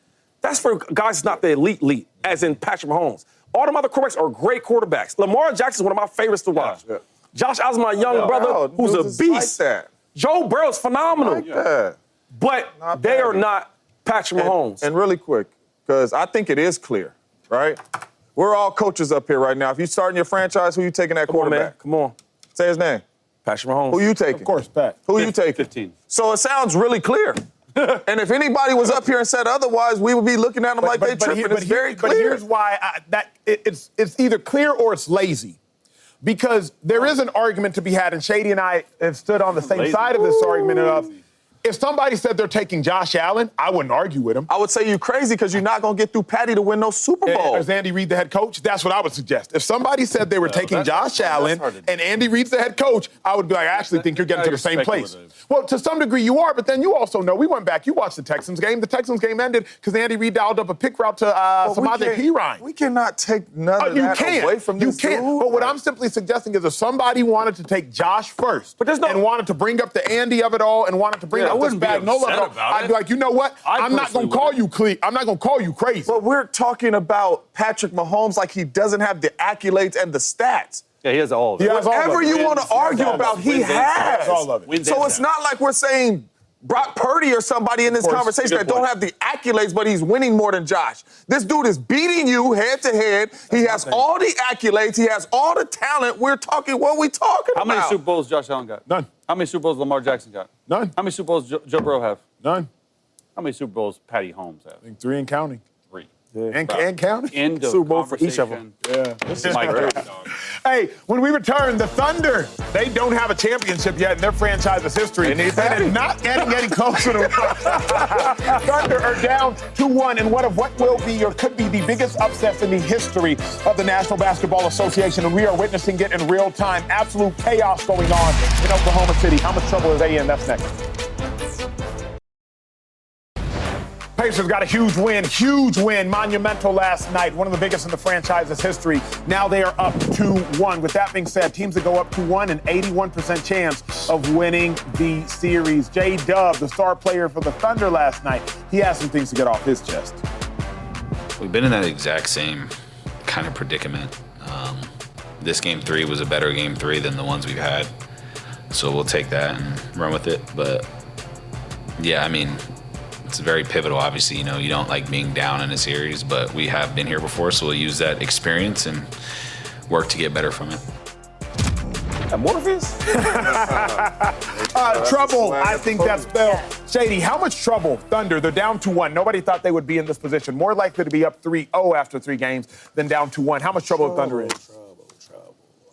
that's for guys not the elite, as in Patrick Mahomes. All them other quarterbacks are great quarterbacks. Lamar Jackson's one of my favorites to watch. Yeah. Josh Allen's my young brother who's a beast. Like that. Joe Burrow's phenomenal. Like that. But they are not Patrick Mahomes. And really quick, because I think it is clear, right? We're all coaches up here right now. If you're starting your franchise, who you taking that quarterback? Come on. Say his name. Patrick Mahomes. Who you taking? Of course, Pat. Who you taking? 15. So it sounds really clear. And if anybody was up here and said otherwise, we would be looking at them like they're tripping. It's very clear. But here's why it's either clear or it's lazy. Because there is an argument to be had, and Shady and I have stood on the same side of this argument of, if somebody said they're taking Josh Allen, I wouldn't argue with him. I would say you're crazy because you're not going to get through Patty to win no Super Bowl. Is Andy Reid the head coach? That's what I would suggest. If somebody said they were taking Josh Allen and Andy Reid's the head coach, I would be like, I actually think you're getting to the same place. Well, to some degree you are, but then you also know, we went back, you watched the Texans game. The Texans game ended because Andy Reid dialed up a pick route to Samaje Perine. We cannot take none of that away from this dude. But what I'm simply suggesting is if somebody wanted to take Josh first and wanted to bring up the Andy of it all and wanted to bring up this Spagnuolo, I'd be like, you know what? I'm not going to call you crazy. But we're talking about Patrick Mahomes like he doesn't have the accolades and the stats. Yeah, he has all of it. Whatever you want to argue about, he has. All of it. So it's not like we're saying Brock Purdy or somebody in this conversation that don't have the accolades, but he's winning more than Josh. This dude is beating you head to head. He has all the accolades. He has all the talent. What are we talking about? How many Super Bowls Josh Allen got? None. How many Super Bowls Lamar Jackson got? None. How many Super Bowls Joe Burrow have? None. How many Super Bowls Patty Holmes have? I think 3 and counting. 3. Yeah. And counting. End of Super Bowl for each of them. Yeah. This is my great dog. Hey, when we return, the Thunder, they don't have a championship yet in their franchise's history. They need that. And not getting any closer to Thunder are down 2-1 in what will be or could be the biggest upsets in the history of the National Basketball Association, and we are witnessing it in real time. Absolute chaos going on in Oklahoma City. How much trouble are they in? That's next. Pacers got a huge win, monumental last night, one of the biggest in the franchise's history. Now they are up 2-1. With that being said, teams that go up 2-1, an 81% chance of winning the series. J-Dub, the star player for the Thunder last night, he has some things to get off his chest. We've been in that exact same kind of predicament. This game 3 was a better game 3 than the ones we've had. So we'll take that and run with it. But, yeah, I mean, it's very pivotal. Obviously, you don't like being down in a series, but we have been here before, so we'll use that experience and work to get better from it. Trouble, I think that's Bill. Shady, how much trouble? Thunder, they're down 2-1. Nobody thought they would be in this position. More likely to be up 3-0 after 3 games than down 2-1. How much trouble Thunder is?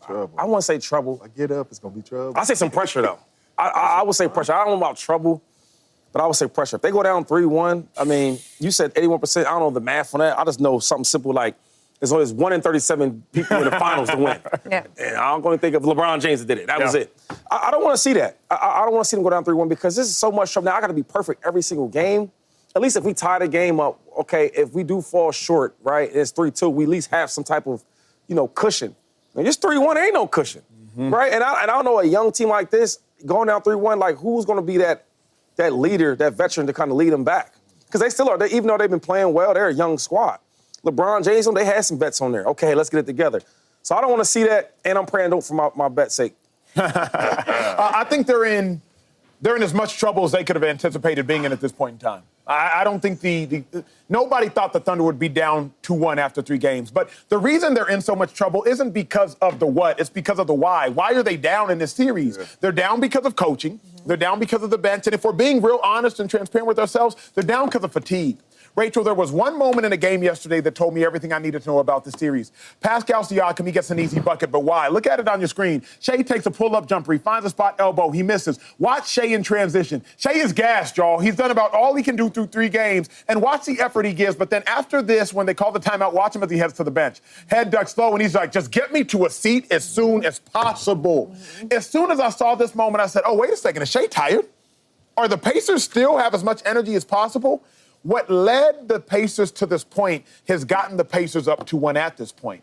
Trouble. I wouldn't say trouble. I get up, it's going to be trouble. I say some pressure, though. I would say pressure. I don't know about trouble, but I would say pressure. If they go down 3-1, I mean, you said 81%. I don't know the math on that. I just know something simple like there's always 1 in 37 people in the finals to win. Yeah. And I'm going to think of LeBron James that did it. That was it. I don't want to see that. I don't want to see them go down 3-1 because this is so much trouble. Now, I got to be perfect every single game. At least if we tie the game up, okay, if we do fall short, right, it's 3-2, we at least have some type of, cushion. And just 3-1 ain't no cushion, right? And I don't know a young team like this going down 3-1, like who's going to be that leader, that veteran to kind of lead them back? Because they still are. Even though they've been playing well, they're a young squad. LeBron James, they had some bets on there. Okay, let's get it together. So I don't want to see that, and I'm praying don't for my bet's sake. I think they're in as much trouble as they could have anticipated being in at this point in time. I don't think nobody thought the Thunder would be down 2-1 after 3 games. But the reason they're in so much trouble isn't because of the what, it's because of the why. Why are they down in this series? Yeah. They're down because of coaching. They're down because of the bench. And if we're being real honest and transparent with ourselves, they're down because of fatigue. Rachel, there was one moment in the game yesterday that told me everything I needed to know about the series. Pascal Siakam, he gets an easy bucket, but why? Look at it on your screen. Shea takes a pull-up jumper. He finds a spot elbow. He misses. Watch Shea in transition. Shea is gassed, y'all. He's done about all he can do through 3 games. And watch the effort he gives. But then after this, when they call the timeout, watch him as he heads to the bench. Head ducks low, and he's like, just get me to a seat as soon as possible. As soon as I saw this moment, I said, oh, wait a second. Is Shea tired? Or the Pacers still have as much energy as possible? What led the Pacers to this point has gotten the Pacers up 2-1 at this point.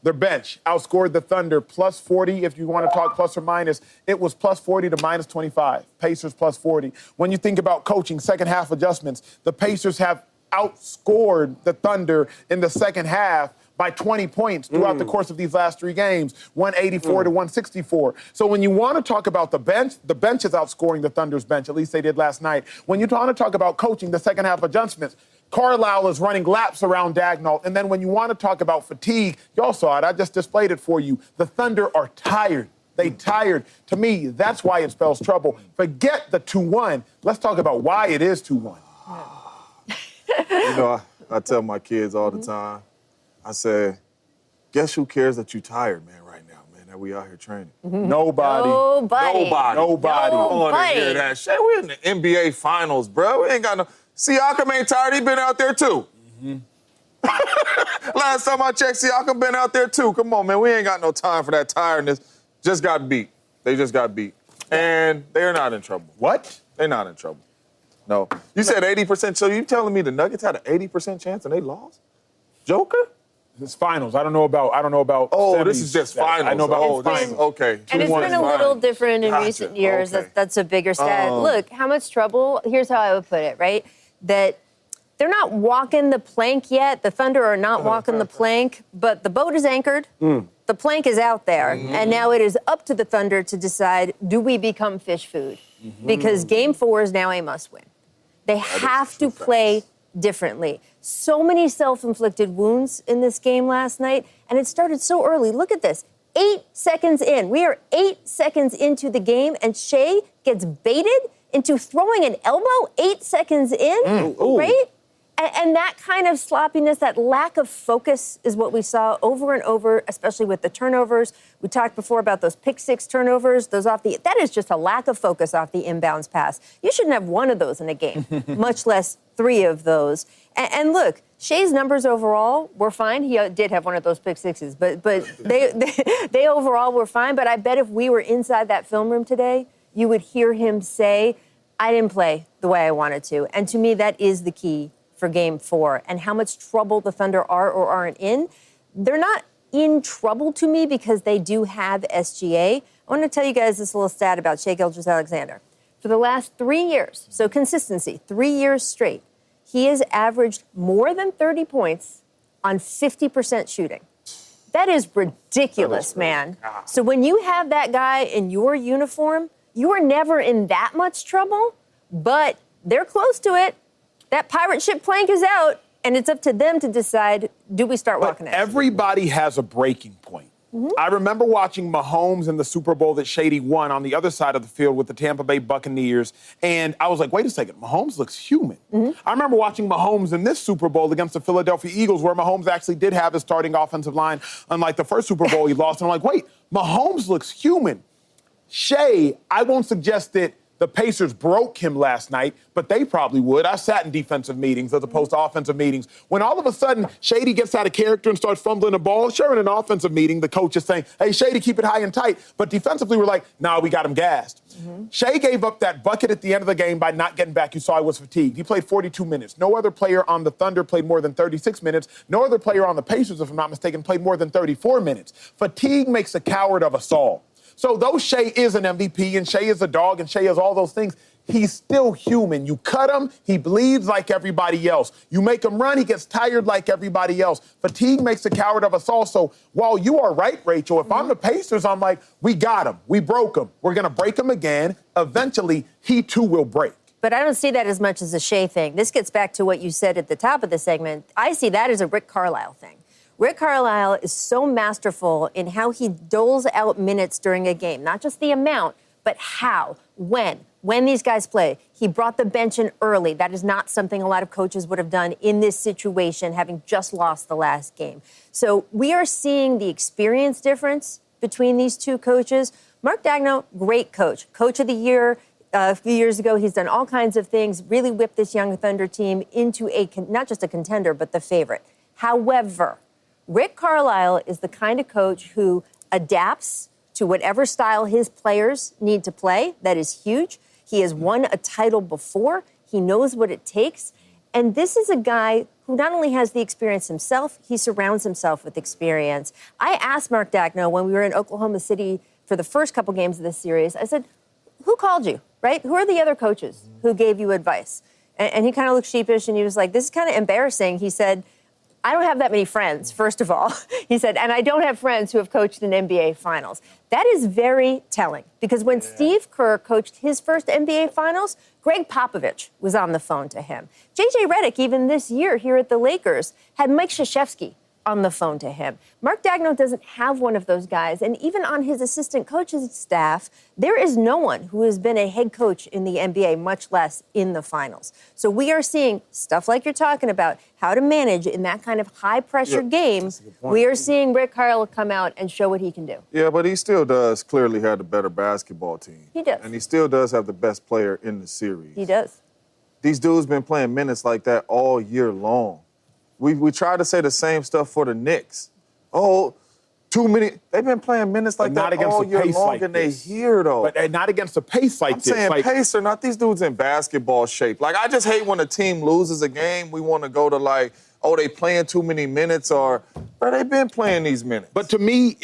Their bench outscored the Thunder plus 40. If you want to talk plus or minus, it was plus 40 to minus 25. Pacers plus 40. When you think about coaching, second half adjustments, the Pacers have outscored the Thunder in the second half by 20 points throughout the course of these last 3 games, 184 to 164. So when you want to talk about the bench is outscoring the Thunder's bench, at least they did last night. When you want to talk about coaching, the second half adjustments, Carlisle is running laps around Dagnall. And then when you want to talk about fatigue, y'all saw it, I just displayed it for you. The Thunder are tired. They tired. To me, that's why it spells trouble. Forget the 2-1. Let's talk about why it is 2-1. You know, I tell my kids all the time, I say, guess who cares that you're tired, man, right now, man, that we out here training? Nobody. Nobody. I don't want to hear that shit. We're in the NBA Finals, bro. We ain't got no... Siakam ain't tired. He been out there, too. Last time I checked, Siakam been out there, too. Come on, man. We ain't got no time for that tiredness. Just got beat. They just got beat. And they're not in trouble. What? They're not in trouble. No. You said 80%, so you telling me the Nuggets had an 80% chance and they lost? Joker? It's finals. I don't know about. Oh, semis. this is just finals. I know about finals. Okay. And it's been a little different in recent years. Okay. That's a bigger stat. Look, how much trouble? Here's how I would put it, right? That they're not walking the plank yet. The Thunder are not walking the plank, but the boat is anchored. The plank is out there. And now it is up to the Thunder to decide, do we become fish food? Because Game 4 is now a must-win. They have to play differently. So many self-inflicted wounds in this game last night, and it started so early. Look at this. 8 seconds in. We are 8 seconds into the game, and Shea gets baited into throwing an elbow 8 seconds in, right? And that kind of sloppiness, that lack of focus is what we saw over and over, especially with the turnovers. We talked before about those pick-6 turnovers, that is just a lack of focus off the inbounds pass. You shouldn't have 1 of those in a game, much less 3 of those. And look, Shea's numbers overall were fine. He did have 1 of those pick-6s, but they overall were fine. But I bet if we were inside that film room today, you would hear him say, I didn't play the way I wanted to. And to me, that is the key for Game 4, and how much trouble the Thunder are or aren't in. They're not in trouble to me because they do have SGA. I want to tell you guys this little stat about Shai Gilgeous-Alexander. For the last 3 years, so consistency, 3 years straight, he has averaged more than 30 points on 50% shooting. That is ridiculous, man. So when you have that guy in your uniform, you are never in that much trouble, but they're close to it. That pirate ship plank is out, and it's up to them to decide, do we start walking it? Everybody has a breaking point. I remember watching Mahomes in the Super Bowl that Shady won on the other side of the field with the Tampa Bay Buccaneers, and I was like, wait a second, Mahomes looks human. I remember watching Mahomes in this Super Bowl against the Philadelphia Eagles, where Mahomes actually did have his starting offensive line, unlike the first Super Bowl he lost, and I'm like, wait, Mahomes looks human. Shea, I won't suggest that the Pacers broke him last night, but they probably would. I sat in defensive meetings as opposed to offensive meetings. When all of a sudden Shady gets out of character and starts fumbling the ball, sure, in an offensive meeting, the coach is saying, hey, Shady, keep it high and tight. But defensively, we're like, nah, we got him gassed. Shea gave up that bucket at the end of the game by not getting back. You saw he was fatigued. He played 42 minutes. No other player on the Thunder played more than 36 minutes. No other player on the Pacers, if I'm not mistaken, played more than 34 minutes. Fatigue makes a coward of us all. So though Shea is an MVP and Shea is a dog and Shea is all those things, he's still human. You cut him, he bleeds like everybody else. You make him run, he gets tired like everybody else. Fatigue makes a coward of us all. So while you are right, Rachel, if I'm the Pacers, I'm like, we got him. We broke him. We're going to break him again. Eventually, he too will break. But I don't see that as much as a Shea thing. This gets back to what you said at the top of the segment. I see that as a Rick Carlisle thing. Rick Carlisle is so masterful in how he doles out minutes during a game, not just the amount, but how, when these guys play. He brought the bench in early. That is not something a lot of coaches would have done in this situation, having just lost the last game. So we are seeing the experience difference between these two coaches. Mark Daigneault, great coach. Coach of the year a few years ago. He's done all kinds of things, really whipped this young Thunder team into not just a contender, but the favorite. However, Rick Carlisle is the kind of coach who adapts to whatever style his players need to play. That is huge. He has won a title before. He knows what it takes. And this is a guy who not only has the experience himself, he surrounds himself with experience. I asked Mark Daigneault when we were in Oklahoma City for the first couple games of this series, I said, who called you, right? Who are the other coaches who gave you advice? And he kind of looked sheepish and he was like, this is kind of embarrassing. He said, I don't have that many friends, first of all. He said, and I don't have friends who have coached in NBA Finals. That is very telling because when Steve Kerr coached his first NBA Finals, Greg Popovich was on the phone to him. J.J. Redick, even this year here at the Lakers, had Mike Krzyzewski on the phone to him. Mark Daigneault doesn't have one of those guys, and even on his assistant coach's staff, there is no one who has been a head coach in the NBA, much less in the finals. So we are seeing stuff like you're talking about, how to manage in that kind of high-pressure game. We are seeing Rick Carlisle come out and show what he can do. Yeah, but he still does clearly have the better basketball team. He does. And he still does have the best player in the series. He does. These dudes been playing minutes like that all year long. We try to say the same stuff for the Knicks. Oh, too many. They've been playing minutes like that all year long, and they here, though. But not against a pace like this. I'm saying pace or not, these dudes in basketball shape. Like, I just hate when a team loses a game, we want to go to, like, oh, they playing too many minutes or, but they've been playing these minutes. But to me,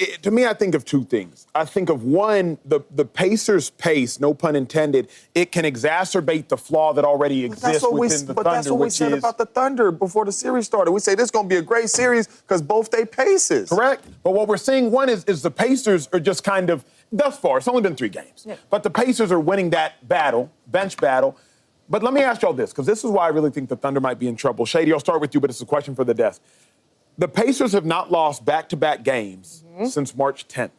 I think of two things. I think of one, the Pacers' pace, no pun intended, it can exacerbate the flaw that already exists within the Thunder. But that's what we said about the Thunder before the series started. We say this is going to be a great series because both they paces. Correct. But what we're seeing, one is the Pacers are just kind of, thus far, it's only been 3 games. Yeah. But the Pacers are winning that battle, bench battle. But let me ask y'all this, because this is why I really think the Thunder might be in trouble. Shady, I'll start with you, but it's a question for the desk. The Pacers have not lost back-to-back games since March 10th.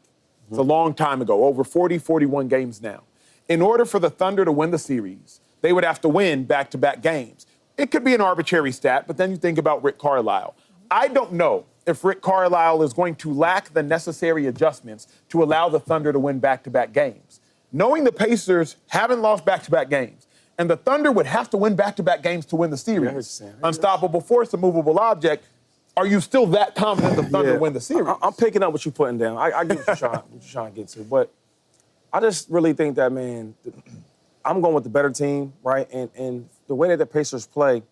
It's a long time ago, over 40, 41 games now. In order for the Thunder to win the series, they would have to win back-to-back games. It could be an arbitrary stat, but then you think about Rick Carlisle. I don't know if Rick Carlisle is going to lack the necessary adjustments to allow the Thunder to win back-to-back games. Knowing the Pacers haven't lost back-to-back games, and the Thunder would have to win back-to-back games to win the series. Unstoppable force, a movable object. Are you still that confident the Thunder win the series? I'm picking up what you're putting down. I get what you're trying to get to. But I just really think that, man, I'm going with the better team, right? And the way that the Pacers play,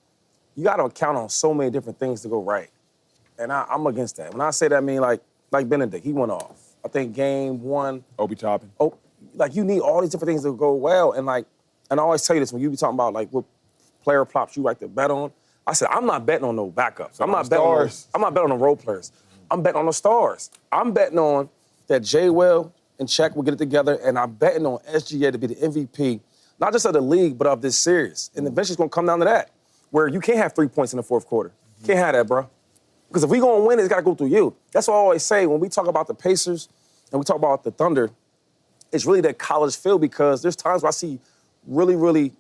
you got to count on so many different things to go right. And I'm against that. When I say that, I mean, like Benedict, he went off. I think game 1. Obi Toppin. Oh, like, you need all these different things to go well. And, like, and I always tell you this, when you be talking about, like, what player props you like to bet on, I said, I'm not betting on no backups. I'm not betting on the role players. I'm betting on the stars. I'm betting on that Jay Will and Czech will get it together, and I'm betting on SGA to be the MVP, not just of the league, but of this series. And eventually it's going to come down to that, where you can't have 3 points in the fourth quarter. Can't have that, bro. Because if we're going to win, it's got to go through you. That's what I always say when we talk about the Pacers and we talk about the Thunder, it's really that college feel, because there's times where I see really, really,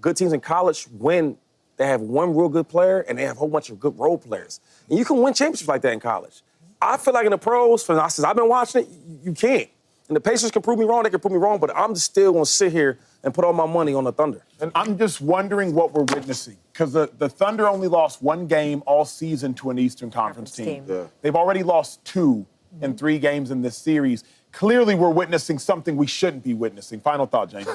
good teams in college when they have one real good player and they have a whole bunch of good role players. And you can win championships like that in college. I feel like in the pros, since I've been watching it, you can't. And the Pacers can prove me wrong, they can prove me wrong, but I'm just still going to sit here and put all my money on the Thunder. And I'm just wondering what we're witnessing, because the Thunder only lost 1 game all season to an Eastern Conference team. Yeah. They've already lost 2 in 3 games in this series. Clearly, we're witnessing something we shouldn't be witnessing. Final thought, James.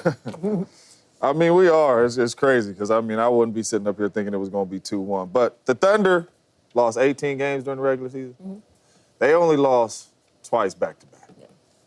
I mean, we are. It's crazy because, I wouldn't be sitting up here thinking it was going to be 2-1. But the Thunder lost 18 games during the regular season. They only lost twice back-to-back.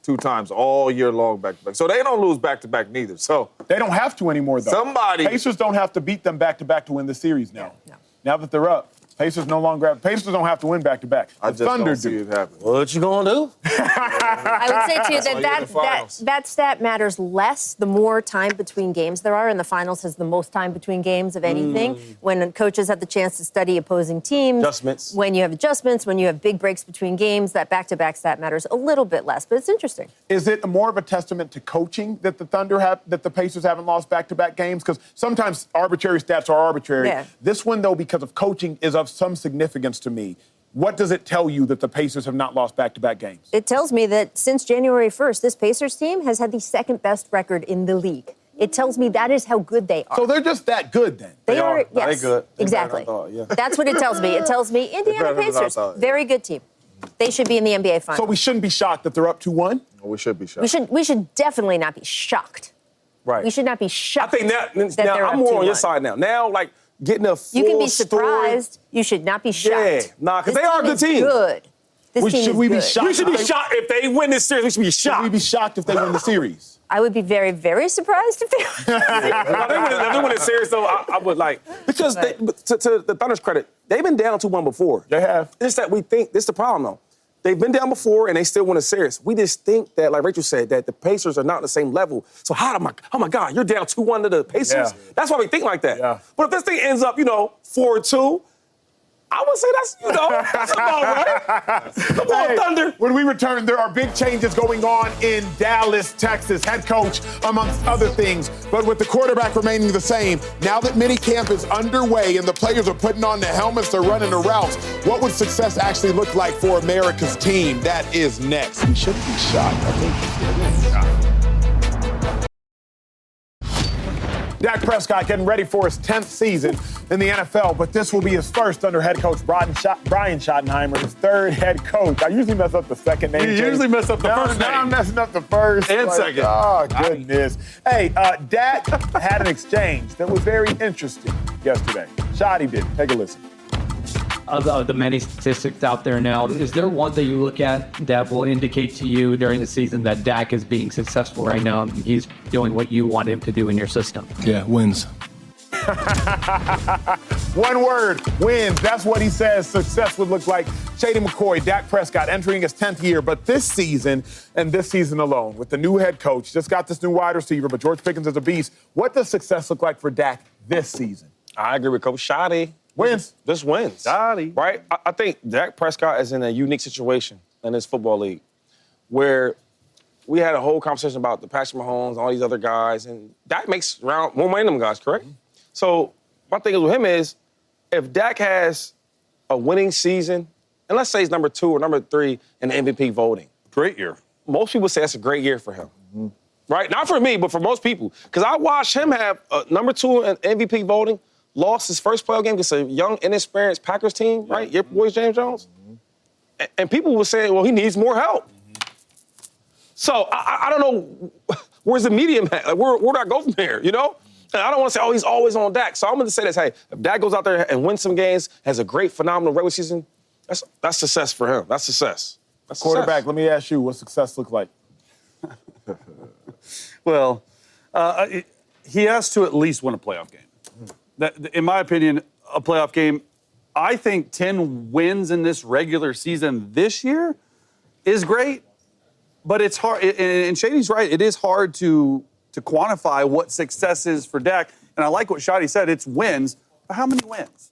2 times all year long back-to-back. So they don't lose back-to-back neither. So They don't have to anymore, though. Somebody- Pacers don't have to beat them back-to-back to win the series now. No. Now that they're up, Pacers no longer have. Pacers don't have to win back-to-back. I The just Thunder don't see do. it happen. What you gonna do? I would say to you all you in the that finals. that stat matters less the more time between games there are, and the finals has the most time between games of anything. When coaches have the chance to study opposing teams, Adjustments. when you have adjustments, when you have big breaks between games, that back-to-back stat matters a little bit less. But it's interesting. Is it more of a testament to coaching that that the Pacers haven't lost back-to-back games? Because sometimes arbitrary stats are arbitrary. Yeah. This one, though, because of coaching, is of some significance to me. What does it tell you that the Pacers have not lost back-to-back games? It tells me that since January 1st, this Pacers team has had the second best record in the league. It tells me that is how good they are. So they're just that good, then. They are, No, they yes, good. They exactly. better than I thought, yeah. That's what it tells me. It tells me Indiana better than I Pacers, thought, yeah. very good team. They should be in the NBA Finals. So we shouldn't be shocked that they're up 2-1? We should be shocked. We should definitely not be shocked. Right. We should not be I shocked. think now they're I'm up more on your 2-1. side now. Now, like, getting a full You can be story. surprised. You should not be shocked. Yeah, nah, 'cause This they are a good is team. Good. This team Should is we be good. shocked? We should be shocked if they win this series. We should be Should we shocked. be shocked if they win the series? I would be very, very surprised if they. If they win this series, though, I would like because they, to the Thunder's credit, they've been down 2-1 before. They have. It's that we think this is the problem though. They've been down before and they still win a series. We just think that, like Rachel said, that the Pacers are not on the same level. So oh my God, you're down 2-1 to the Pacers. Yeah. That's why we think like that. Yeah. But if this thing ends up, 4-2. I would say that's about right. Come on, Hey, Thunder. When we return, there are big changes going on in Dallas, Texas. Head coach, amongst other things. But with the quarterback remaining the same, now that minicamp is underway and the players are putting on the helmets, they're running the routes, what would success actually look like for America's team? That is next. We shouldn't be shocked. I think Dak Prescott getting ready for his 10th season in the NFL, but this will be his first under head coach Brian Schottenheimer, his third head coach. I usually mess up the second name. You usually mess up the first Now I'm name. messing up the first. And second. Oh, goodness. Hey, Dak had an exchange that was very interesting yesterday. Shotty did. Take a listen. Of the many statistics out there now, is there one that you look at that will indicate to you during the season that Dak is being successful right now and he's doing what you want him to do in your system? Yeah, wins. One word, wins. That's what he says success would look like. Shady McCoy, Dak Prescott entering his 10th year, but this season and this season alone with the new head coach, just got this new wide receiver, but George Pickens is a beast. What does success look like for Dak this season? I agree with Coach Shotty. Wins. This wins. Shotty. Right? I think Dak Prescott is in a unique situation in this football league where we had a whole conversation about the Patrick Mahomes, all these other guys, and Dak makes around more money than them guys, correct? So my thing with him is if Dak has a winning season, and let's say he's number 2 or number 3 in the MVP voting. Great year. Most people say that's a great year for him. Right? Not for me, but for most people. Because I watched him have number 2 in MVP voting, lost his first playoff game against a young, inexperienced Packers team, right? Your boy James Jones. And people were saying, well, he needs more help. So I don't know, where's the medium at? Like, where do I go from here, And I don't want to say, oh, he's always on Dak. So I'm going to say this, hey, if Dak goes out there and wins some games, has a great, phenomenal regular season, that's success for him. That's success. That's Quarterback, success. let me ask you, what success look like? Well, he has to at least win a playoff game. In my opinion, a playoff game, I think 10 wins in this regular season this year is great, but it's hard. And Shady's right. It is hard to quantify what success is for Dak. And I like what Shady said. It's wins, but how many wins?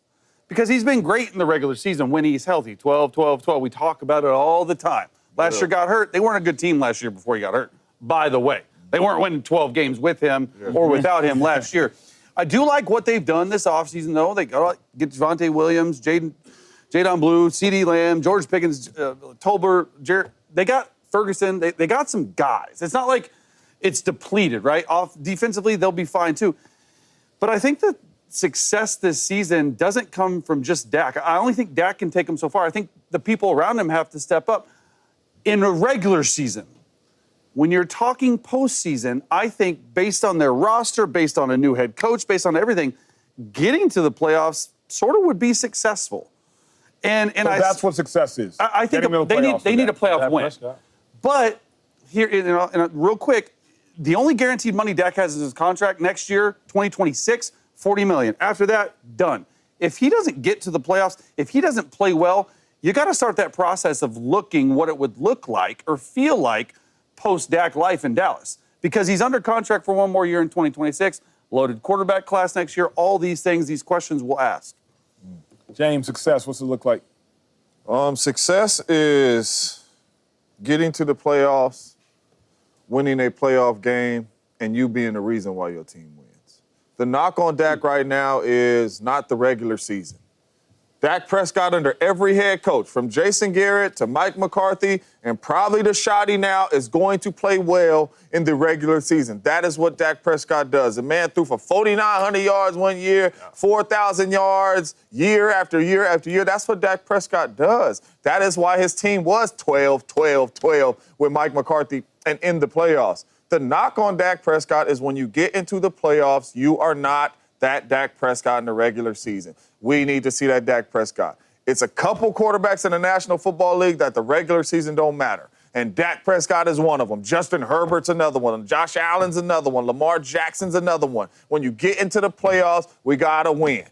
Because he's been great in the regular season when he's healthy. 12, 12, 12. We talk about it all the time. Last year got hurt. They weren't a good team last year before he got hurt, by the way. They weren't winning 12 games with him or without him last year. I do like what they've done this offseason, though. They got get Javonte Williams, Jadon Blue, CeeDee Lamb, George Pickens, Tolbert, Jarrett. They got Ferguson. They got some guys. It's not like it's depleted, right? Off defensively, they'll be fine, too. But I think that success this season doesn't come from just Dak. I only think Dak can take him so far. I think the people around him have to step up. In a regular season, when you're talking postseason, I think based on their roster, based on a new head coach, based on everything, getting to the playoffs sort of would be successful. And So that's what success is. I think Getting to the they playoffs need a with that. playoff win. But here, real quick, the only guaranteed money Dak has in his contract next year, 2026, $40 million. After that, done. If he doesn't get to the playoffs, if he doesn't play well, you got to start that process of looking what it would look like or feel like post-Dak life in Dallas. Because he's under contract for one more year in 2026, loaded quarterback class next year, all these things, these questions we'll ask. James, success, what's it look like? Success is getting to the playoffs, winning a playoff game, and you being the reason why your team wins. The knock on Dak right now is not the regular season. Dak Prescott under every head coach, from Jason Garrett to Mike McCarthy and probably to Shoddy now, is going to play well in the regular season. That is what Dak Prescott does. The man threw for 4,900 yards one year, 4,000 yards year after year after year. That's what Dak Prescott does. That is why his team was 12-12-12 with Mike McCarthy and in the playoffs. The knock on Dak Prescott is when you get into the playoffs, you are not that Dak Prescott in the regular season. We need to see that Dak Prescott. It's a couple quarterbacks in the National Football League that the regular season don't matter. And Dak Prescott is one of them. Justin Herbert's another one. Josh Allen's another one. Lamar Jackson's another one. When you get into the playoffs, we got to win.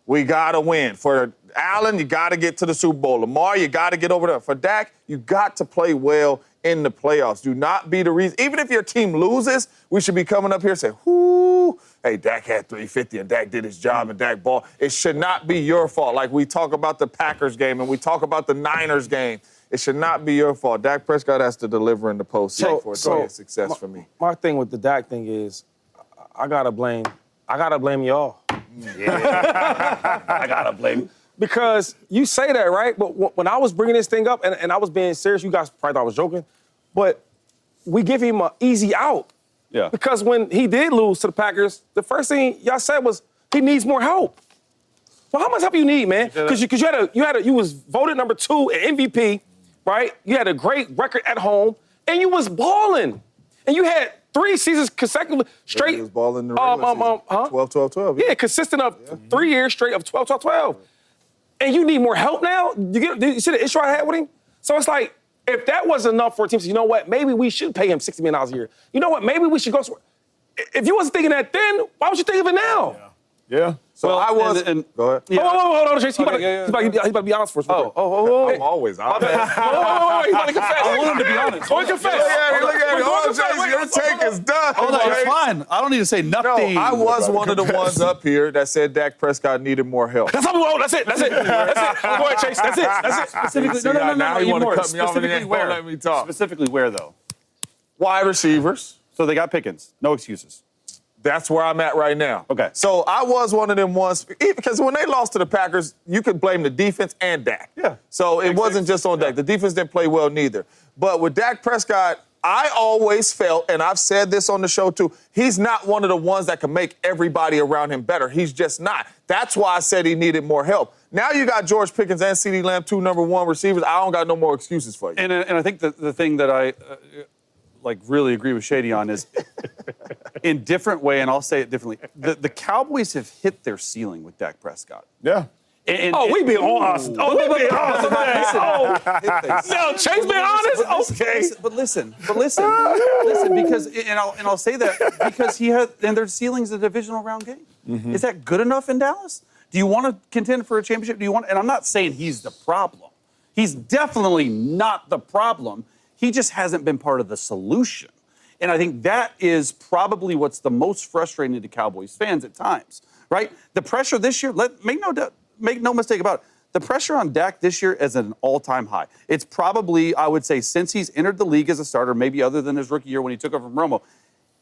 We got to win. For Allen, you got to get to the Super Bowl. Lamar, you got to get over there. For Dak, you got to play well in the playoffs. Do not be the reason. Even if your team loses, we should be coming up here and say, whoo, hey, Dak had 350 and Dak did his job and Dak ball. It should not be your fault. Like we talk about the Packers game and we talk about the Niners game. It should not be your fault. Dak Prescott has to deliver in the postseason for it to be a success for me. My thing with the Dak thing is I gotta blame y'all. Yeah. I gotta blame. Because you say that, right? But when I was bringing this thing up, and I was being serious, you guys probably thought I was joking, but we give him an easy out. Yeah. Because when he did lose to the Packers, the first thing y'all said was he needs more help. Well, how much help you need, man? Because you was voted number 2 in MVP, right? You had a great record at home, and you was balling. And you had 3 seasons consecutively straight. He was balling in the regular season. 12-12-12. Yeah, consistent of 3 years straight of 12-12-12. And you need more help now? You see the issue I had with him? So it's like, if that wasn't enough for a team, so you know what? Maybe we should pay him $60 million a year. You know what? Maybe we should go. If you wasn't thinking that then, why would you think of it now? Yeah. So I was. Go ahead. Yeah. Hold on, Chase. He's about to be honest for us. I'm always honest. He's about to confess. I want him to be honest. Go and confess. Look at me. Hold on, Chase. Your take is done. Oh, no, it's fine. I don't need to say nothing. No, I was one of the ones up here that said Dak Prescott needed more help. That's it. Go ahead, Chase. That's it. Specifically, See, now you want to cut me off and Specifically you where? won't let me talk. Specifically where, though? Wide receivers. So they got Pickens. No excuses. That's where I'm at right now. Okay. So I was one of them ones, because when they lost to the Packers, you could blame the defense and Dak. Yeah. So it wasn't just on Dak. The defense didn't play well neither. But with Dak Prescott, I always felt, and I've said this on the show too, he's not one of the ones that can make everybody around him better. He's just not. That's why I said he needed more help. Now you got George Pickens and CeeDee Lamb, 2 number 1 receivers. I don't got no more excuses for you. And I think the thing that I really agree with Shady on is in different way, and I'll say it differently. The Cowboys have hit their ceiling with Dak Prescott. Yeah. We being honest. We being honest about that. No, Chase being honest? Okay. But listen, because, and I'll say that because and their ceiling's a divisional round game. Mm-hmm. Is that good enough in Dallas? Do you want to contend for a championship? And I'm not saying he's the problem. He's definitely not the problem. He just hasn't been part of the solution. And I think that is probably what's the most frustrating to Cowboys fans at times, right? The pressure this year, make no mistake about it, the pressure on Dak this year is at an all-time high. It's probably, I would say, since he's entered the league as a starter, maybe other than his rookie year when he took over from Romo,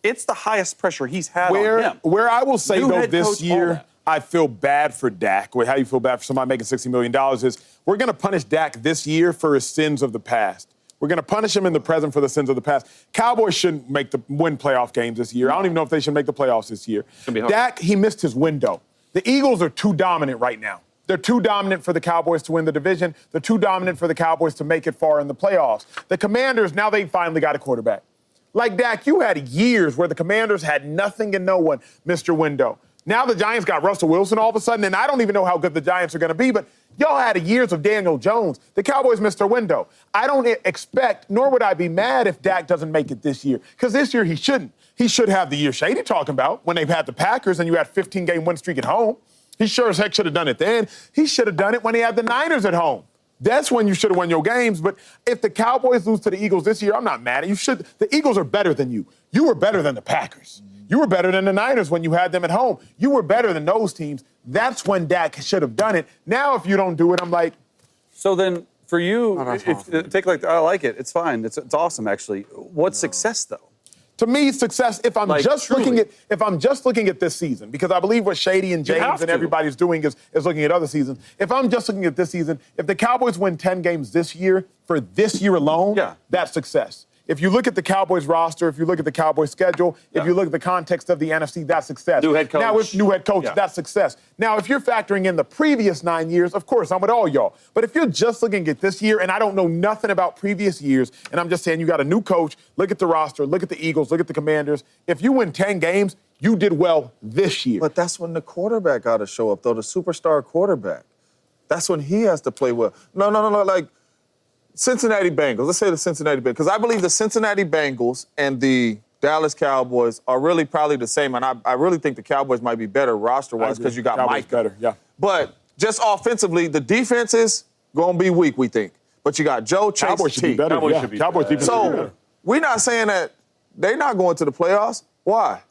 it's the highest pressure he's had on him. Where I will say, though, this year, I feel bad for Dak. How you feel bad for somebody making $60 million is we're going to punish Dak this year for his sins of the past. We're going to punish him in the present for the sins of the past. Cowboys shouldn't win playoff games this year. I don't even know if they should make the playoffs this year. Dak, he missed his window. The Eagles are too dominant right now. They're too dominant for the Cowboys to win the division. They're too dominant for the Cowboys to make it far in the playoffs. The Commanders, now they finally got a quarterback. Like Dak, you had years where the Commanders had nothing and no one, Mr. Window. Now the Giants got Russell Wilson all of a sudden, and I don't even know how good the Giants are going to be, but y'all had years of Daniel Jones. The Cowboys missed their window. I don't expect, nor would I be mad if Dak doesn't make it this year, because this year he shouldn't. He should have the year Shady talking about when they've had the Packers and you had 15-game win streak at home. He sure as heck should have done it then. He should have done it when he had the Niners at home. That's when you should have won your games. But if the Cowboys lose to the Eagles this year, I'm not mad at you. The Eagles are better than you. You were better than the Packers. You were better than the Niners when you had them at home. You were better than those teams. That's when Dak should have done it. Now, if you don't do it, I'm like. So then, for you, I like it. It's fine. It's awesome, actually. What's success, though? To me, success, if I'm just looking at this season, because I believe what Shady and James and everybody's doing is looking at other seasons. If I'm just looking at this season, if the Cowboys win 10 games this year, for this year alone, that's success. If you look at the Cowboys roster, if you look at the Cowboys schedule, if you look at the context of the NFC, that's success. New head coach. Now, with new head coach, that's success. Now, if you're factoring in the previous 9 years, of course, I'm with all y'all. But if you're just looking at this year, and I don't know nothing about previous years, and I'm just saying you got a new coach, look at the roster, look at the Eagles, look at the Commanders. If you win 10 games, you did well this year. But that's when the quarterback got to show up, though, the superstar quarterback. That's when he has to play well. No, like Cincinnati Bengals. Let's say the Cincinnati Bengals. Because I believe the Cincinnati Bengals and the Dallas Cowboys are really probably the same. And I really think the Cowboys might be better roster-wise because you got Mike. Better, yeah. But just offensively, the defense is going to be weak, we think. But you got Joe, Chase, Cowboys should be better. Cowboys should be Cowboys defense should be better. We're not saying that they're not going to the playoffs. Why?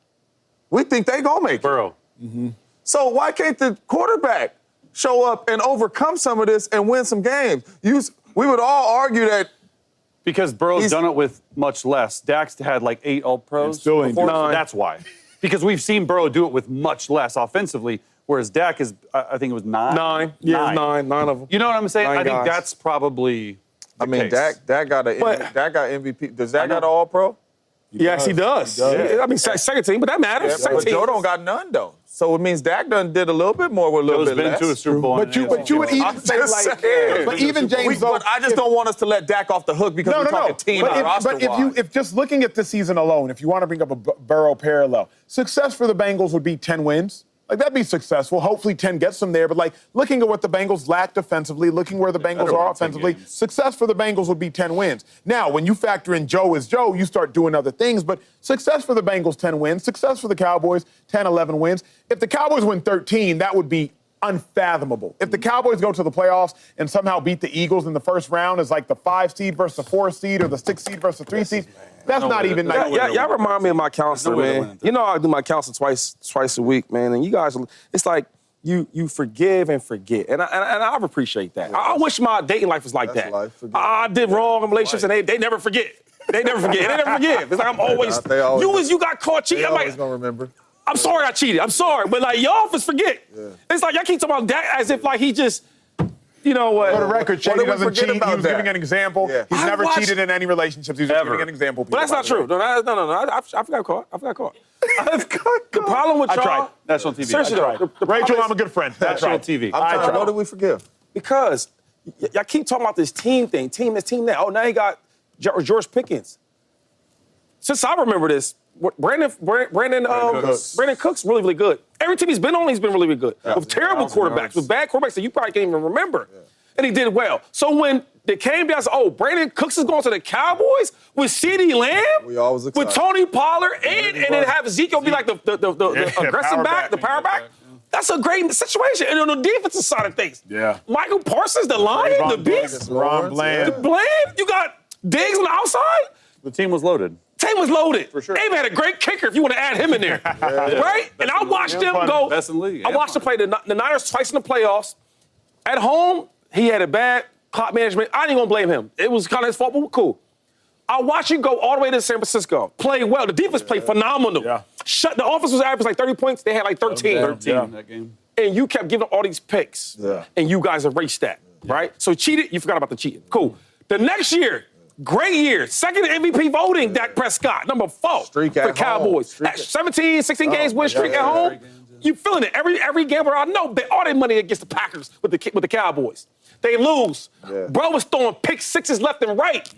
We think they're going to make it. Burrow. Mm-hmm. So why can't the quarterback show up and overcome some of this and win some games? We would all argue that because Burrow's done it with much less. Dak's had like 8 All-Pros still ain't before, done it. so that's why. Because we've seen Burrow do it with much less offensively, whereas Dak is, I think it was 9. 9. Yeah, 9 of them. You know what I'm saying? 9 I think guys. that's probably the case. Dak got MVP. Does Dak got an All-Pro? Yes, he does. Yeah, I mean, second team, but that matters. Yeah, but Joe don't got none, though. So it means Dak done did a little bit more with a little bit less. Been to a Super Bowl. But you would even say, but even James, but I just don't want us to let Dak off the hook because we're talking team and roster-wise. But if just looking at the season alone, if you want to bring up a Burrow parallel, success for the Bengals would be 10 wins. Like, that'd be successful. Hopefully 10 gets them there. But, like, looking at what the Bengals lacked offensively, looking where the Bengals are offensively, success for the Bengals would be 10 wins. Now, when you factor in Joe as Joe, you start doing other things. But success for the Bengals, 10 wins. Success for the Cowboys, 10, 11 wins. If the Cowboys win 13, that would be unfathomable. If the Cowboys go to the playoffs and somehow beat the Eagles in the first round as, like, the 5 seed versus the 4 seed or the 6 seed versus the 3 seed, that's not even like. Y'all remind me of my counselor, man. You know I do my counseling twice a week, man. And you guys, it's like you forgive and forget, and I appreciate that. I wish my dating life was like that. I did wrong in relationships, and they never forget. They never forget. They never forgive. It's like I'm always. You got caught cheating. I'm like, gonna remember. I'm sorry I cheated. I'm sorry, but like y'all just forget. Yeah. It's like y'all keep talking about that as if like he just. You know what? For the record, Shady doesn't cheat. He was giving an example. Yeah. He's never cheated in any relationships. He's just giving an example. But that's not true. No. I got caught. The problem with y'all. I tried. National TV. Seriously, Rachel, I'm a good friend. That's National right. TV. What did we forgive? Because y'all keep talking about this team thing, team this, team that. Oh, now you got George Pickens. Since I remember this, Brandon Cook's really, really good. Every team he's been on, he's been really, really good. With terrible quarterbacks, with bad quarterbacks that you probably can't even remember. Yeah. And he did well. So when they came down, Brandon Cooks is going to the Cowboys with CeeDee Lamb, we always excited. With Tony Pollard, and then have Ezekiel be like the aggressive back, the power back. That's a great situation. And on the defensive side of things, Michael Parsons, the Lion, the Beast, Ron Bland. You got Diggs on the outside. The team was loaded. Team was loaded. For sure. Abe had a great kicker if you want to add him in there. Right? And I watched him go. Best in the league. I watched him play the Niners twice in the playoffs. At home, he had a bad clock management. I ain't going to blame him. It was kind of his fault, but cool. I watched you go all the way to San Francisco. Play well. The defense played phenomenal. Yeah. The offense was average like 30 points. They had like 13. 13 in that game. And you kept giving up all these picks. Yeah. And you guys erased that. Right? So cheated, you forgot about the cheating. Cool. The next year, great year. Second MVP voting, Dak Prescott. Number 4 for the Cowboys. 17, 16 games win streak at home. You feeling it. Every gambler I know bet all their money against the Packers with the Cowboys. They lose. Yeah. Bro was throwing pick sixes left and right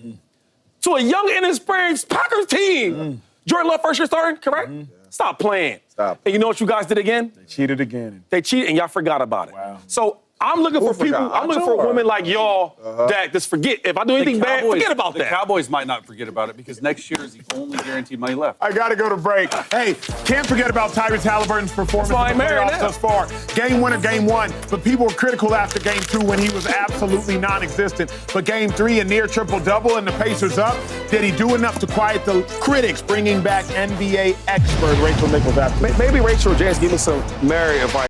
to a young, inexperienced Packers team. Jordan Love first year starting, correct? Stop playing. Stop. And you know what you guys did again? Cheated again. They cheated and y'all forgot about it. Wow. So I'm looking for people. forgot? I'm looking for Sure. women like y'all that just forget. If I do anything bad, forget about the that. Cowboys might not forget about it because next year is the only guaranteed money left. I got to go to break. Hey, can't forget about Tyrese Haliburton's performance That's why in the I'm married playoffs now. thus far. Game winner, game one. But people were critical after game two when he was absolutely non-existent. But game three, a near triple-double and the Pacers up. Did he do enough to quiet the critics, bringing back NBA expert Rachel Nichols after this? Maybe Rachel James give me some married advice.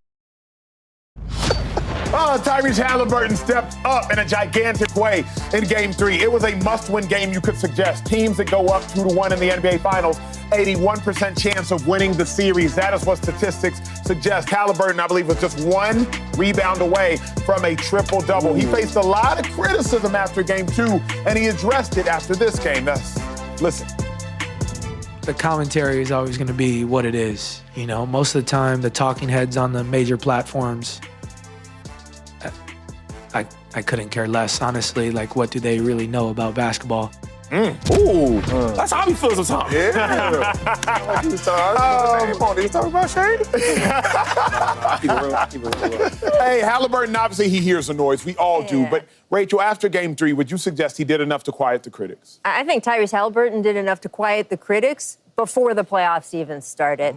Tyrese Haliburton stepped up in a gigantic way in Game 3. It was a must-win game, you could suggest. Teams that go up 2-1 in the NBA Finals, 81% chance of winning the series. That is what statistics suggest. Haliburton, I believe, was just one rebound away from a triple-double. He faced a lot of criticism after Game 2, and he addressed it after this game. Listen. The commentary is always going to be what it is. You know, most of the time, the talking heads on the major platforms, I couldn't care less, honestly. Like, what do they really know about basketball? Ooh, that's how he feels sometimes. Yeah. He was talking about Shane. Keep it real. Hey, Haliburton, obviously he hears the noise. We all do. Yeah. But, Rachel, after Game 3, would you suggest he did enough to quiet the critics? I think Tyrese Haliburton did enough to quiet the critics before the playoffs even started.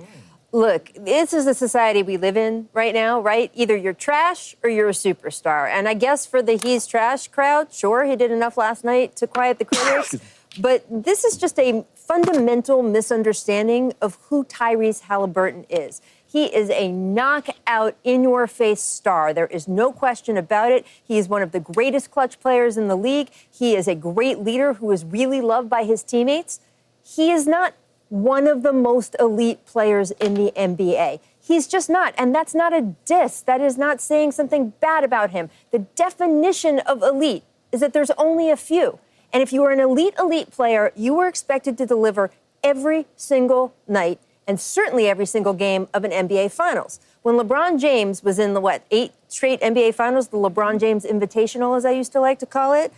Look, this is the society we live in right now, right? Either you're trash or you're a superstar. And I guess for the he's trash crowd, sure, he did enough last night to quiet the critics. But this is just a fundamental misunderstanding of who Tyrese Haliburton is. He is a knockout, in-your-face star. There is no question about it. He is one of the greatest clutch players in the league. He is a great leader who is really loved by his teammates. He is not one of the most elite players in the NBA. He's just not, and that's not a diss. That is not saying something bad about him. The definition of elite is that there's only a few. And if you were an elite player, you were expected to deliver every single night and certainly every single game of an NBA Finals. When LeBron James was in the, 8 straight NBA Finals, the LeBron James Invitational, as I used to like to call it,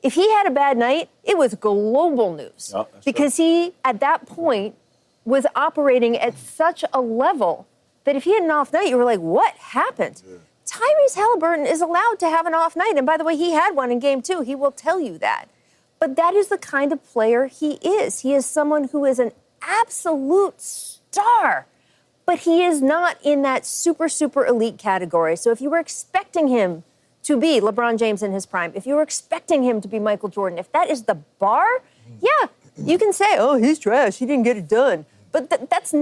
if he had a bad night, it was global news. Because he, at that point, was operating at such a level that if he had an off night, you were like, what happened? Yeah. Tyrese Haliburton is allowed to have an off night. And by the way, he had one in Game 2. He will tell you that. But that is the kind of player he is. He is someone who is an absolute star. But he is not in that super, super elite category. So if you were expecting him to be LeBron James in his prime, if you were expecting him to be Michael Jordan, if that is the bar, yeah, you can say, oh, he's trash, he didn't get it done. But that's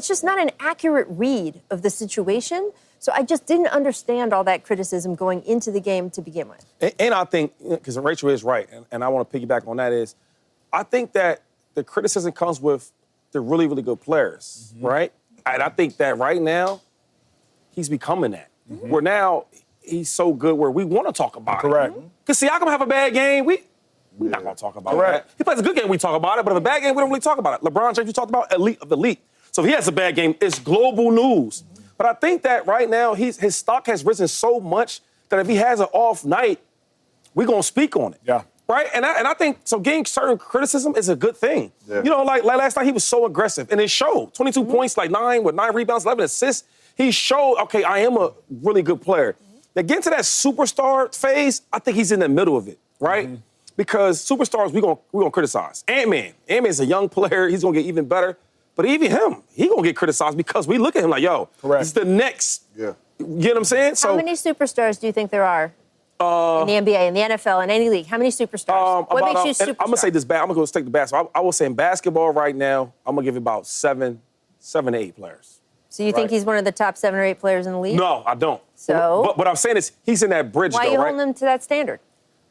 just not an accurate read of the situation. So I just didn't understand all that criticism going into the game to begin with. And I think, because Rachel is right, and I want to piggyback on that, is I think that the criticism comes with the really, really good players, right? And I think that right now, he's becoming that. Where now, he's so good where we want to talk about it. Correct. Because Siakam have a bad game, we're not going to talk about it. He plays a good game, we talk about it, but if a bad game, we don't really talk about it. LeBron James, you talked about elite of the elite. So if he has a bad game, it's global news. But I think that right now, his stock has risen so much that if he has an off night, we're going to speak on it. Yeah. Right? And I think, so getting certain criticism is a good thing. Yeah. You know, like last night, he was so aggressive, and it showed. 22 points, like 9 rebounds, 11 assists. He showed, okay, I am a really good player. Now, getting to that superstar phase, I think he's in the middle of it, right? Because superstars, we're gonna criticize. Ant-Man's a young player. He's going to get even better. But even him, he going to get criticized because we look at him like, yo, this is the next. Yeah. You know what I'm saying? How many superstars do you think there are in the NBA, in the NFL, in any league? How many superstars? What makes you superstar? I'm going to say this I'm going to take the basketball. I will say in basketball right now, I'm going to give it about 7 to 8 players. So you think he's one of the top 7 or 8 players in the league? No, I don't. So? But what I'm saying is he's in that bridge, Why though, are you right? holding him to that standard?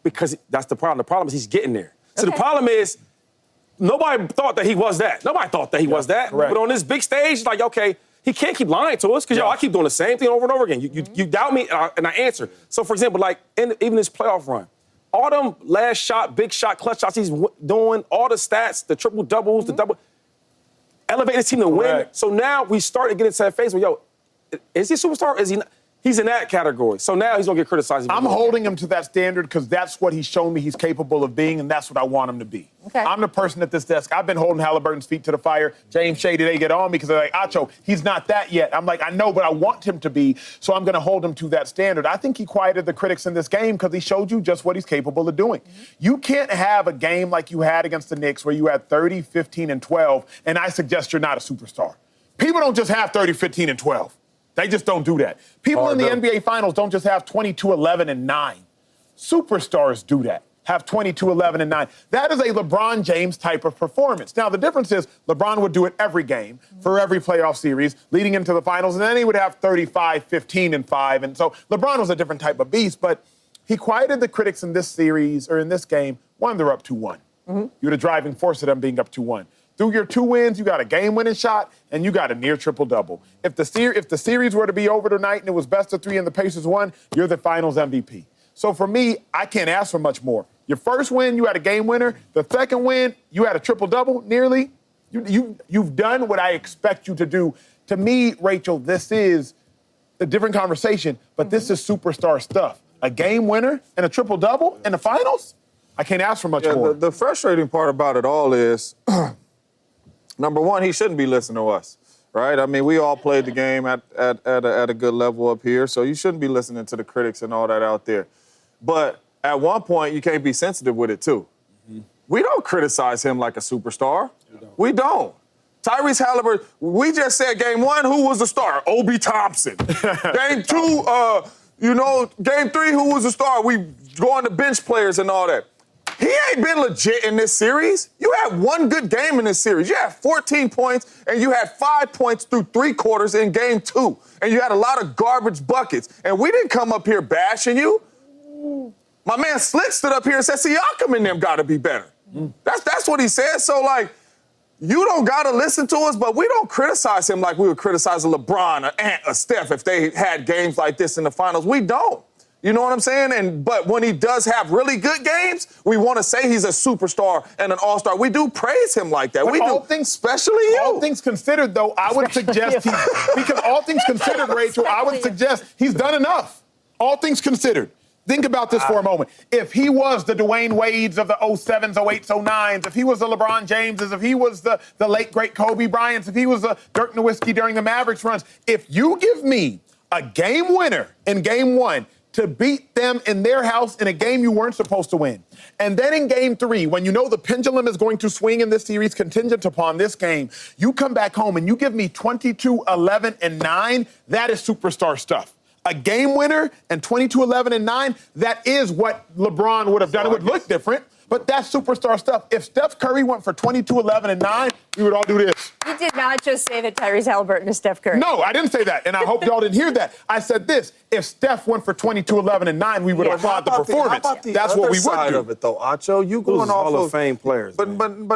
Because that's the problem. The problem is he's getting there. So the problem is nobody thought that he was that. Nobody thought that he was that. Correct. But on this big stage, like, okay, he can't keep lying to us because, I keep doing the same thing over and over again. You doubt me, and I answer. So, for example, like, even this playoff run, all them last shot, big shot, clutch shots he's doing, all the stats, the triple doubles, the double, elevate his team to win. So now we start to get into that phase where, is he a superstar? Is he not? He's in that category. So now he's going to get criticized. I'm holding him to that standard because that's what he's shown me he's capable of being, and that's what I want him to be. Okay. I'm the person at this desk. I've been holding Haliburton's feet to the fire. James Shady, they get on me because they're like, Acho, he's not that yet. I'm like, I know, but I want him to be, so I'm going to hold him to that standard. I think he quieted the critics in this game because he showed you just what he's capable of doing. Mm-hmm. You can't have a game like you had against the Knicks where you had 30, 15, and 12, and I suggest you're not a superstar. People don't just have 30, 15, and 12. They just don't do that. People in the NBA Finals don't just have 22, 11, and 9. Superstars do that, have 22, 11, and 9. That is a LeBron James type of performance. Now, the difference is LeBron would do it every game for every playoff series leading into the finals, and then he would have 35, 15, and 5. And so LeBron was a different type of beast, but he quieted the critics in this series or in this game. One, they're up 2-1. Mm-hmm. You're the driving force of them being up 2-1. Through your 2 wins, you got a game-winning shot, and you got a near triple-double. If the series were to be over tonight and it was best of 3 and the Pacers won, you're the finals MVP. So for me, I can't ask for much more. Your first win, you had a game winner. The second win, you had a triple-double, nearly. You've done what I expect you to do. To me, Rachel, this is a different conversation, but this is superstar stuff. A game winner and a triple-double in the finals? I can't ask for much more. The frustrating part about it all is... Number one, he shouldn't be listening to us, right? I mean, we all played the game at a good level up here, so you shouldn't be listening to the critics and all that out there. But at one point, you can't be sensitive with it, too. Mm-hmm. We don't criticize him like a superstar. We don't. Tyrese Haliburton, we just said game 1, who was the star? Obi Thompson. Game 2, game 3, who was the star? We go on to bench players and all that. He ain't been legit in this series. You had one good game in this series. You had 14 points, and you had 5 points through 3 quarters in game 2. And you had a lot of garbage buckets. And we didn't come up here bashing you. My man Slick stood up here and said, Siakam and them got to be better. That's what he said. So, like, you don't got to listen to us, but we don't criticize him like we would criticize a LeBron or Ant or Steph if they had games like this in the finals. We don't. You know what I'm saying? But when he does have really good games, we want to say he's a superstar and an all-star. We do praise him like that. But we do, especially you. All things considered, though, I would suggest because all things considered, Rachel, I would suggest he's done enough. All things considered. Think about this for a moment. If he was the Dwayne Wades of the 07s, 08s, 09s, if he was the LeBron Jameses, if he was the late, great Kobe Bryants, if he was the Dirk Nowitzki during the Mavericks runs, if you give me a game winner in game 1, to beat them in their house in a game you weren't supposed to win. And then in game 3, when you know the pendulum is going to swing in this series contingent upon this game, you come back home and you give me 22, 11, and 9, that is superstar stuff. A game winner and 22, 11, and 9, that is what LeBron would have done. It would look different, but that's superstar stuff. If Steph Curry went for 22, 11, and 9, we would all do this. You did not just say that Tyrese Haliburton is Steph Curry. No, I didn't say that, and I hope y'all didn't hear that. I said this. If Steph went for 22, 11, and 9, we would applaud the performance. That's what we would side do. of it, though, Acho. You going off Hall of Fame players. But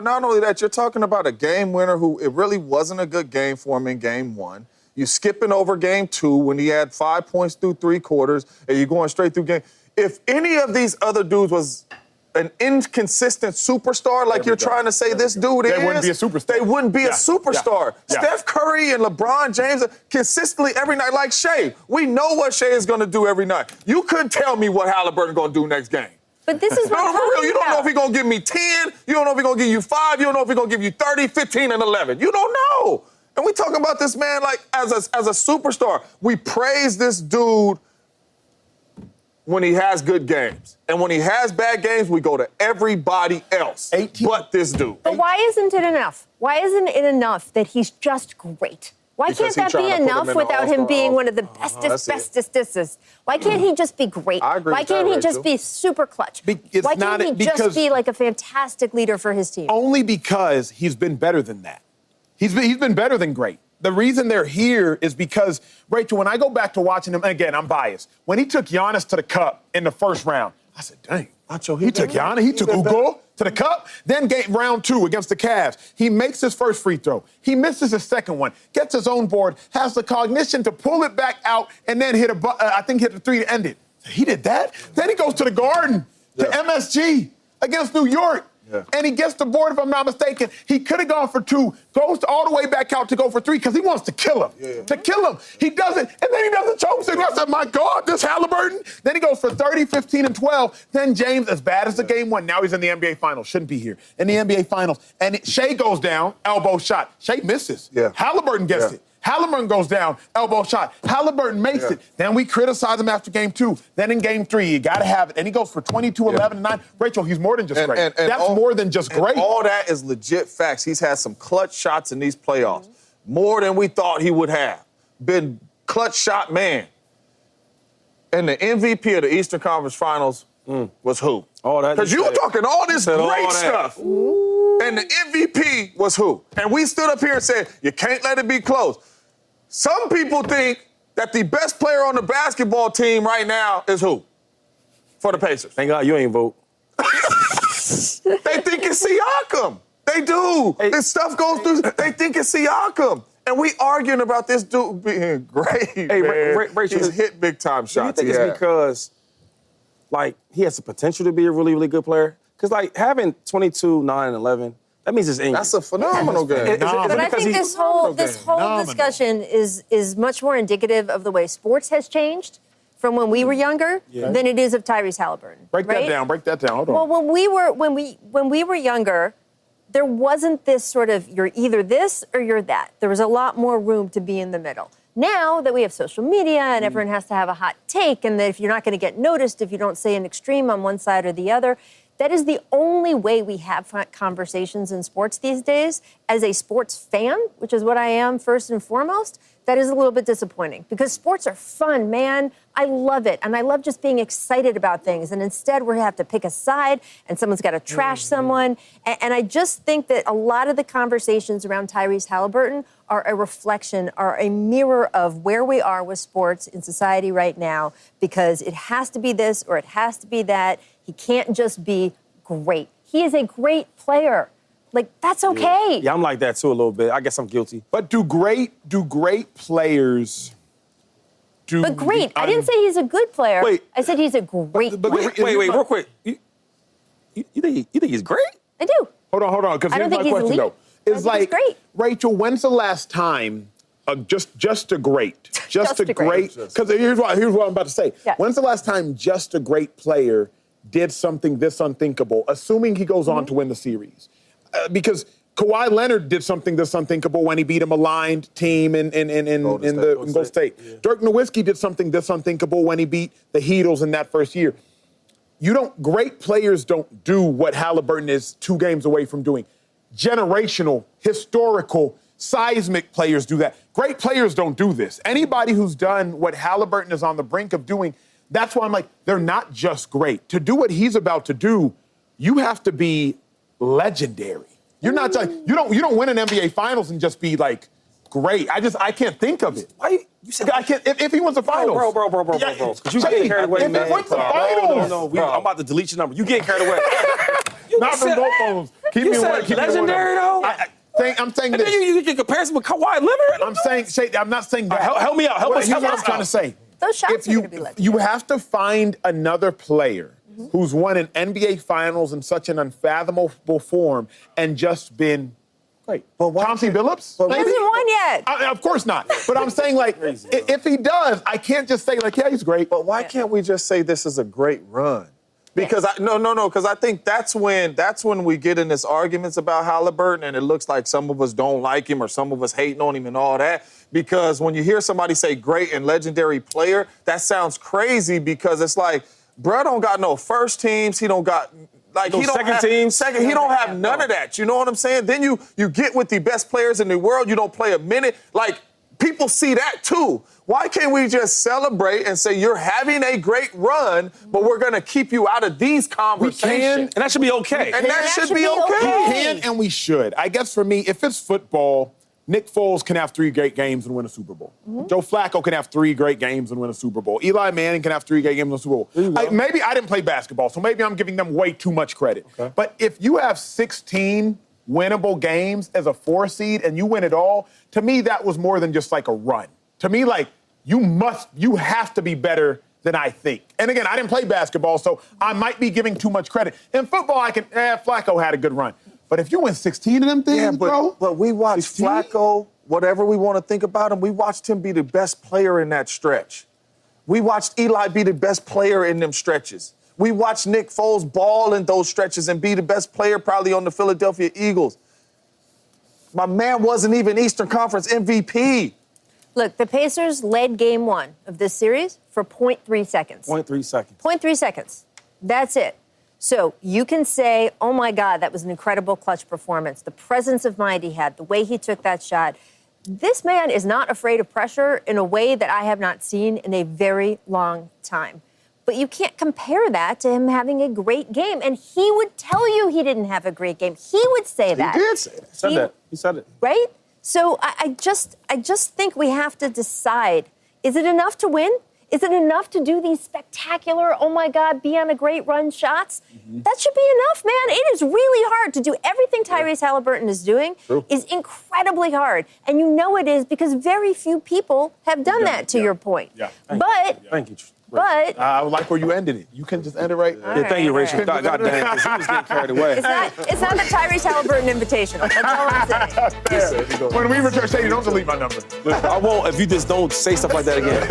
not only that, you're talking about a game winner who it really wasn't a good game for him in game 1. You skipping over game 2 when he had 5 points through 3 quarters, and you're going straight through game. If any of these other dudes was an inconsistent superstar like you're trying to say this dude is, they wouldn't be a superstar. They wouldn't be a superstar. Yeah. Steph Curry and LeBron James consistently every night, like Shea. We know what Shea is going to do every night. You couldn't tell me what Haliburton going to do next game. But this is what I'm talking about. You don't know if he's going to give me 10. You don't know if he's going to give you 5. You don't know if he's going to give you 30, 15, and 11. You don't know. And we talking about this man like as a superstar. We praise this dude when he has good games. And when he has bad games, we go to everybody else but this dude. But why isn't it enough? Why isn't it enough that he's just great? Why can't that be enough without him being one of the bestest? Why can't he just be great? I agree Why can't he just be super clutch? Why can't he just be like a fantastic leader for his team? Only because he's been better than that. He's been better than great. The reason they're here is because, Rachel, when I go back to watching him, and again, I'm biased, when he took Giannis to the cup in the first round, I said, dang, Acho, he took Giannis, he took Ugo to the cup. Then round 2 against the Cavs, he makes his first free throw. He misses his second one, gets his own board, has the cognition to pull it back out, and then hit the 3 to end it. He did that. Then he goes to the Garden, to MSG, against New York. And he gets the board, if I'm not mistaken. He could have gone for 2, goes all the way back out to go for 3 because he wants to kill him. To kill him. He does it, and then he does a choke signal. I said, my God, this Haliburton. Then he goes for 30, 15, and 12. Then James, as bad as the game went, now he's in the NBA Finals. Shouldn't be here. In the NBA Finals. And Shea goes down, elbow shot. Shea misses. Haliburton gets it. Haliburton goes down, elbow shot. Haliburton makes it. Then we criticize him after game 2. Then in game 3, you got to have it. And he goes for 22, 11, and 9. Rachel, he's more than just great. And that's more than just great. All that is legit facts. He's had some clutch shots in these playoffs. More than we thought he would have. Been clutch shot man. And the MVP of the Eastern Conference Finals was who? Because you were talking all this great stuff. And the MVP was who? And we stood up here and said, you can't let it be close. Some people think that the best player on the basketball team right now is who? For the Pacers. Thank God you ain't vote. They think it's Siakam. They do. This stuff goes through. They think it's Siakam. And we arguing about this dude being great. Hey, Rachel, he's hit big time shots. Do you think it's because, like, he has the potential to be a really, really good player? Because, like, having 22, 9, and 11, that means it's English. That's a phenomenal game. But I think this whole discussion is much more indicative of the way sports has changed from when we were younger than it is of Tyrese Haliburton. Break that down. Hold on. Well, when we were younger, there wasn't this sort of you're either this or you're that. There was a lot more room to be in the middle. Now that we have social media and everyone has to have a hot take, and that if you're not going to get noticed if you don't say an extreme on one side or the other, that is the only way we have conversations in sports these days. As a sports fan, which is what I am first and foremost, that is a little bit disappointing because sports are fun, man. I love it. And I love just being excited about things. And instead, we have to pick a side and someone's got to trash someone. And I just think that a lot of the conversations around Tyrese Haliburton are a reflection, are a mirror of where we are with sports in society right now, because it has to be this or it has to be that. He can't just be great. He is a great player. Like, that's okay. Yeah, I'm like that too a little bit. I guess I'm guilty. But do great players do... But great. I didn't say he's a good player. Wait. I said he's a great player. Wait, real quick. You think he's great? I do. Hold on, because I here's don't my think he's question, elite. though. I think he's great. Rachel, when's the last time just a great, because here's what I'm about to say. Yeah. When's the last time just a great player did something this unthinkable, assuming he goes on to win the series? Because Kawhi Leonard did something this unthinkable when he beat a maligned team in Golden State. Yeah. Dirk Nowitzki did something this unthinkable when he beat the Heatles in that first year. Great players don't do what Haliburton is 2 games away from doing. Generational, historical, seismic players do that. Great players don't do this. Anybody who's done what Haliburton is on the brink of doing, that's why I'm like, they're not just great. To do what he's about to do, you have to be legendary. You're not you don't win an NBA Finals and just be like great. I can't think of it. Why you said I can't if he wins the finals. Bro. Because you getting carried away, man. If he wins the finals. No, I'm about to delete your number. You getting carried away. Not from both phones. Keep me away. Legendary though. I'm saying and this. Then you get comparison with Kawhi Leonard. I'm not saying that. Help me out. Here's what I'm trying to say. Those shots are going to be legendary. You have to find another player who's won an NBA Finals in such an unfathomable form and just been great. Chauncey Billups? He hasn't won yet. Of course not. But I'm saying, like, if he does, I can't just say, like, yeah, he's great. But why can't we just say this is a great run? Because because I think that's when we get in this arguments about Haliburton, and it looks like some of us don't like him or some of us hating on him and all that. Because when you hear somebody say great and legendary player, that sounds crazy because it's like, bruh don't got no first teams. He don't got he don't have teams. He don't have none of that. You know what I'm saying? Then you get with the best players in the world. You don't play a minute. Like, people see that too. Why can't we just celebrate and say you're having a great run, but we're going to keep you out of these conversations? We can, and that should be okay. And that should be okay. We can and we should. I guess for me, if it's football, Nick Foles can have 3 great games and win a Super Bowl. Joe Flacco can have 3 great games and win a Super Bowl. Eli Manning can have 3 great games and win a Super Bowl. Maybe I didn't play basketball, so maybe I'm giving them way too much credit. Okay. But if you have 16 winnable games as a 4 seed and you win it all, to me that was more than just like a run. To me, like, you have to be better than I think. And again, I didn't play basketball, so I might be giving too much credit. In football, Flacco had a good run. But if you win 16 of them things, bro. But we watched 16? Flacco, whatever we want to think about him, we watched him be the best player in that stretch. We watched Eli be the best player in them stretches. We watched Nick Foles ball in those stretches and be the best player probably on the Philadelphia Eagles. My man wasn't even Eastern Conference MVP. Look, the Pacers led game 1 of this series for 0.3 seconds. 0.3 seconds. 0.3 seconds. That's it. So you can say, oh, my God, that was an incredible clutch performance. The presence of mind he had, the way he took that shot. This man is not afraid of pressure in a way that I have not seen in a very long time. But you can't compare that to him having a great game. And he would tell you he didn't have a great game. He would say that. He did say that. He said it. Right? So I just think we have to decide, is it enough to win? Is it enough to do these spectacular, oh my God, be on a great run shots? That should be enough, man. It is really hard to do everything Tyrese Haliburton is doing is incredibly hard. And you know it is because very few people have done that, to your point. Yeah. Thank you. But I like where you ended it. You can just end it right there. Yeah, thank you, Rachel. God damn, 'cause he was getting carried away. it's not the Tyrese Haliburton Invitational. That's all I'm saying. When we return, say you don't delete my number. I won't if you just don't say stuff like that again.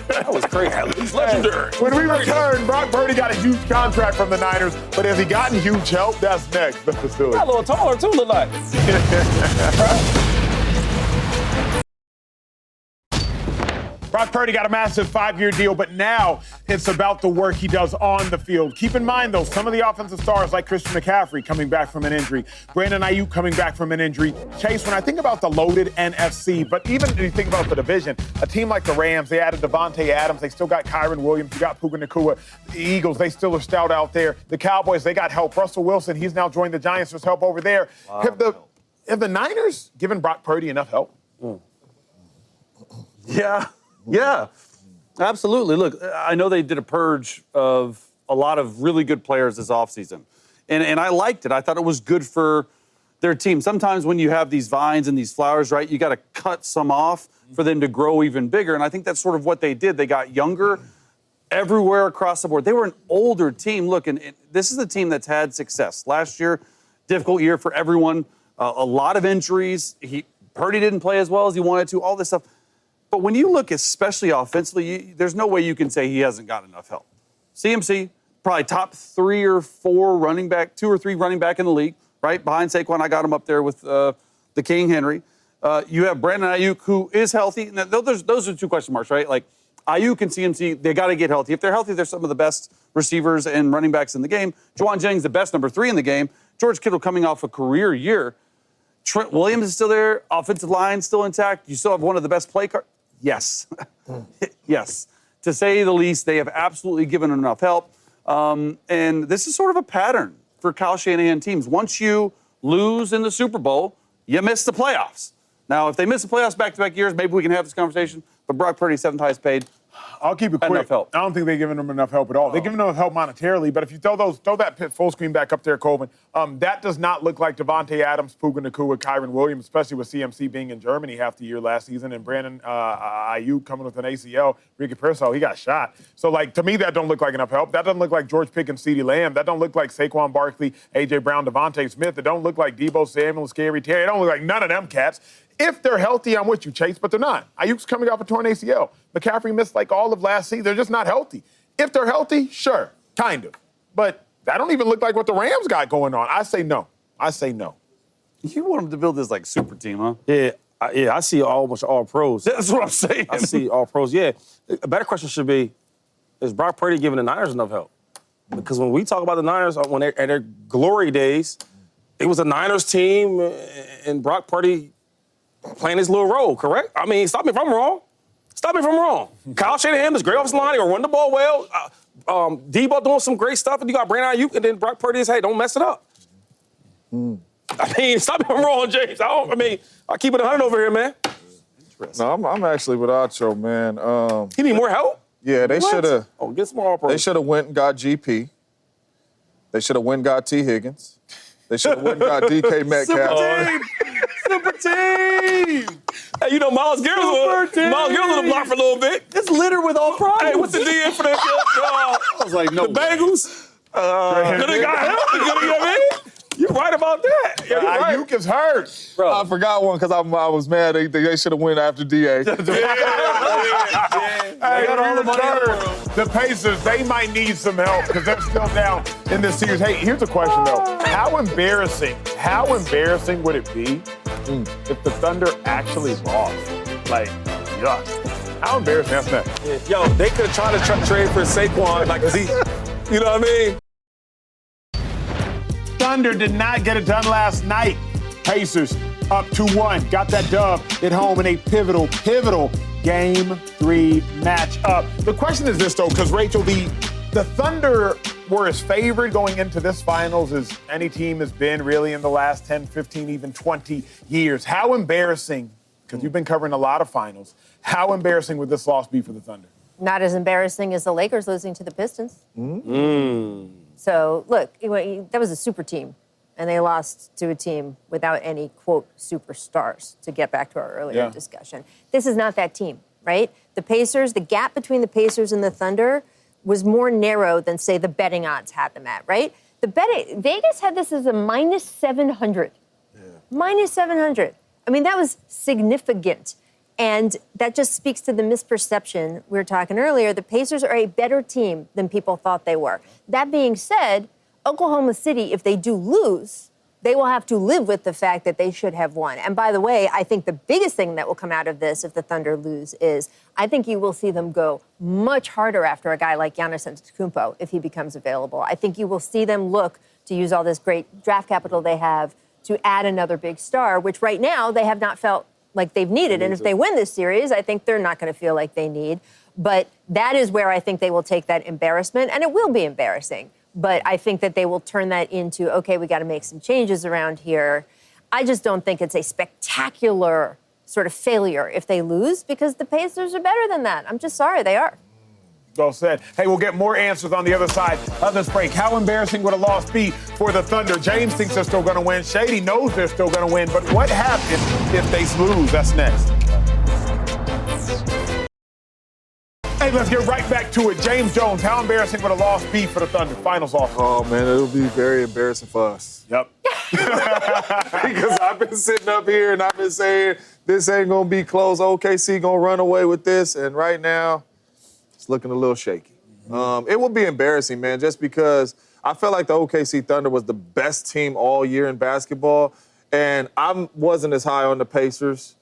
That was crazy. He's legendary. When we return, Brock Purdy got a huge contract from the Niners, but has he gotten huge help? That's next. Let's do it. A little taller, too, look like. Brock Purdy got a massive 5-year deal, but now it's about the work he does on the field. Keep in mind, though, some of the offensive stars like Christian McCaffrey coming back from an injury, Brandon Ayuk coming back from an injury. Chase, when I think about the loaded NFC, but even if you think about the division, a team like the Rams, they added Devontae Adams, they still got Kyron Williams, you got Puka Nacua. The Eagles, they still are stout out there. The Cowboys, they got help. Russell Wilson, he's now joined the Giants. There's help over there. Have the Niners given Brock Purdy enough help? Yeah, absolutely. Look, I know they did a purge of a lot of really good players this offseason, and I liked it. I thought it was good for their team. Sometimes when you have these vines and these flowers, right, you got to cut some off for them to grow even bigger, and I think that's sort of what they did. They got younger everywhere across the board. They were an older team. Look, and this is a team that's had success. Last year, difficult year for everyone, a lot of injuries. Purdy didn't play as well as he wanted to, all this stuff. But when you look especially offensively, there's no way you can say he hasn't got enough help. CMC, probably top 3 or 4 running back, 2 or 3 running back in the league, right? Behind Saquon, I got him up there with the King Henry. You have Brandon Ayuk, who is healthy. Now, those are 2 question marks, right? Like, Ayuk and CMC, they got to get healthy. If they're healthy, they're some of the best receivers and running backs in the game. Juwan Jennings, the best number 3 in the game. George Kittle coming off a career year. Trent Williams is still there. Offensive line still intact. You still have one of the best play cards. Yes. Yes. To say the least, they have absolutely given enough help. And this is sort of a pattern for Kyle Shanahan teams. Once you lose in the Super Bowl, you miss the playoffs. Now, if they miss the playoffs back-to-back years, maybe we can have this conversation. But Brock Purdy, 7th highest paid. I'll keep it quick. Enough help. I don't think they've given them enough help at all. They've given them enough help monetarily, but if you throw that full screen back up there, Colvin, that does not look like Devontae Adams, Puka Nacua, Kyron Williams, especially with CMC being in Germany half the year last season, and Brandon Ayuk coming with an ACL. Ricky Pearsall, he got shot. So, to me, that don't look like enough help. That doesn't look like George Pickens, CeeDee Lamb. That don't look like Saquon Barkley, A.J. Brown, Devontae Smith. It don't look like Deebo Samuel, Scary Terry. It don't look like none of them cats. If they're healthy, I'm with you, Chase, but they're not. Ayuk's coming off a torn ACL. McCaffrey missed all of last season. They're just not healthy. If they're healthy, sure, kind of. But that don't even look like what the Rams got going on. I say no. You want them to build this super team, huh? Yeah, I see almost all pros. That's what I'm saying. I see all pros. Yeah. A better question should be, is Brock Purdy giving the Niners enough help? Because when we talk about the Niners, when they're at their glory days, it was a Niners team, and Brock Purdy playing his little role, correct? I mean, stop me if I'm wrong. Kyle Shanahan is great off his line. He'll run the ball well. Deebo doing some great stuff, and you got Brandon Ayuk, and then Brock Purdy is, hey, don't mess it up. I mean, stop me if I'm wrong, James. I keep it 100 over here, man. No, I'm actually with Acho, man. He need more help? Yeah, they should have. Oh, get some more. They should have went and got GP. They should have went and got T. Higgins. They should have went and got DK Metcalf. Super team! Hey, you know Miles Garrett's on the block for a little bit. It's littered with all problems. Hey, what's the DN for that? I was like, no. The Bengals. Could have got him. You know what I mean? You're right about that. Yeah, you're right. Ayuk is hurt. Bro. I forgot one because I was mad. They should have went after DA. Hey, got all the money in the return, the Pacers, they might need some help because they're still down in this series. Hey, here's a question, though. How embarrassing would it be if the Thunder actually lost? Like, yuck. How embarrassing that's that? Yo, they could have tried to trade for Saquon. Like, you know what I mean? Thunder did not get it done last night. Pacers up 2-1. Got that dub at home in a pivotal Game 3 matchup. The question is this, though, because, Rachel, the Thunder were as favored going into this finals as any team has been really in the last 10, 15, even 20 years. How embarrassing, because you've been covering a lot of finals, how embarrassing would this loss be for the Thunder? Not as embarrassing as the Lakers losing to the Pistons. So, look, that was a super team, and they lost to a team without any, quote, superstars, to get back to our earlier discussion. This is not that team, right? The Pacers, the gap between the Pacers and the Thunder was more narrow than, say, the betting odds had them at, right? Vegas had this as a minus 700. Minus 700. I mean, that was significant. And that just speaks to the misperception we were talking earlier. The Pacers are a better team than people thought they were. That being said, Oklahoma City, if they do lose, they will have to live with the fact that they should have won. And by the way, I think the biggest thing that will come out of this if the Thunder lose is I think you will see them go much harder after a guy like Giannis Antetokounmpo if he becomes available. I think you will see them look to use all this great draft capital they have to add another big star, which right now they have not felt like they've needed. And if they win this series, I think they're not going to feel like they need. But that is where I think they will take that embarrassment, and it will be embarrassing. But I think that they will turn that into, okay, we got to make some changes around here. I just don't think it's a spectacular sort of failure if they lose, because the Pacers are better than that. I'm just sorry, they are. Well said. Hey, we'll get more answers on the other side of this break. How embarrassing would a loss be for the Thunder? James thinks they're still going to win. Shady knows they're still going to win. But what happens if they lose? That's next. Hey, let's get right back to it. James Jones, how embarrassing would a loss be for the Thunder? Finals off. Oh, man, it'll be very embarrassing for us. Yep. Because I've been sitting up here and I've been saying this ain't going to be close. OKC going to run away with this. And right now, it's looking a little shaky. It will be embarrassing, man, just because I felt like the OKC Thunder was the best team all year in basketball, and I wasn't as high on the Pacers.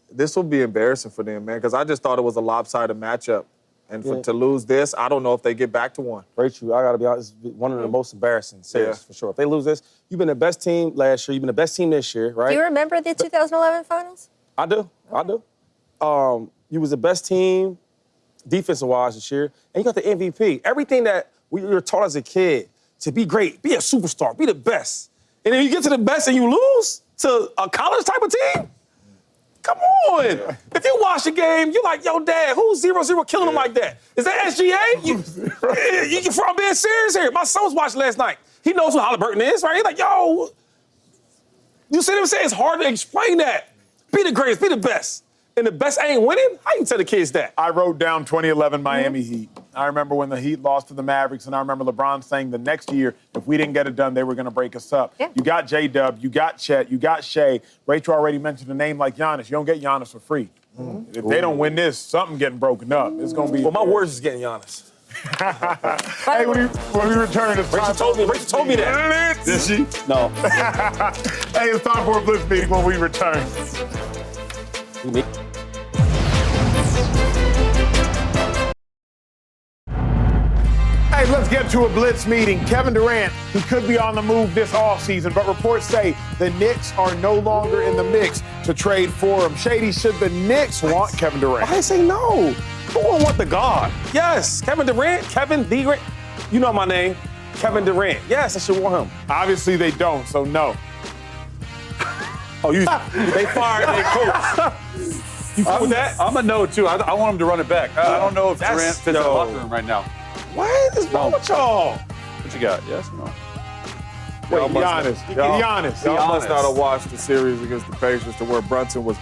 This will be embarrassing for them, man, because I just thought it was a lopsided matchup. And to lose this, I don't know if they get back to one. Rachel, I got to be honest, it's one of the most embarrassing series, for sure. If they lose this, you've been the best team last year. You've been the best team this year, right? Do you remember the 2011 finals? I do. You was the best team defensive-wise this year, and you got the MVP. Everything that we were taught as a kid, to be great, be a superstar, be the best. And then you get to the best and you lose to a college type of team? Come on. If you watch the game, you're like, yo, Dad, who's 0-0 killing them like that? Is that SGA? I'm being serious here. My son was watching last night. He knows who Haliburton is, right? He's like, yo, you see what I'm saying? It's hard to explain that. Be the greatest, be the best. And the best ain't winning? How you tell the kids that? I wrote down 2011 Miami Heat. I remember when the Heat lost to the Mavericks, and I remember LeBron saying the next year, if we didn't get it done, they were going to break us up. Yeah. You got J-Dub, you got Chet, you got Shea. Rachel already mentioned a name like Giannis. You don't get Giannis for free. If they don't win this, something getting broken up. It's going to be... Well, my words is getting Giannis. Hey, when we return, it's Rachel told me that. Did she? No. Hey, it's time for a Blitz Meeting when we return. Hey, let's get to a Blitz Meeting. Kevin Durant, he could be on the move this offseason, but reports say the Knicks are no longer in the mix to trade for him. Shady, should the Knicks want Kevin Durant? I say no. Who won't want the God? Yes, Kevin Durant, Kevin Durant. You know my name, Kevin Durant. Yes, I should want him. Obviously they don't, so no. Oh, they fired their coach. You cool with that? I'm a no, too. I want him to run it back. I don't know if Durant fits the locker room right now. What is wrong with y'all? What you got? Yes or no? Wait, be honest. Be honest. Y'all must not have watched the series against the Pacers to where Brunson was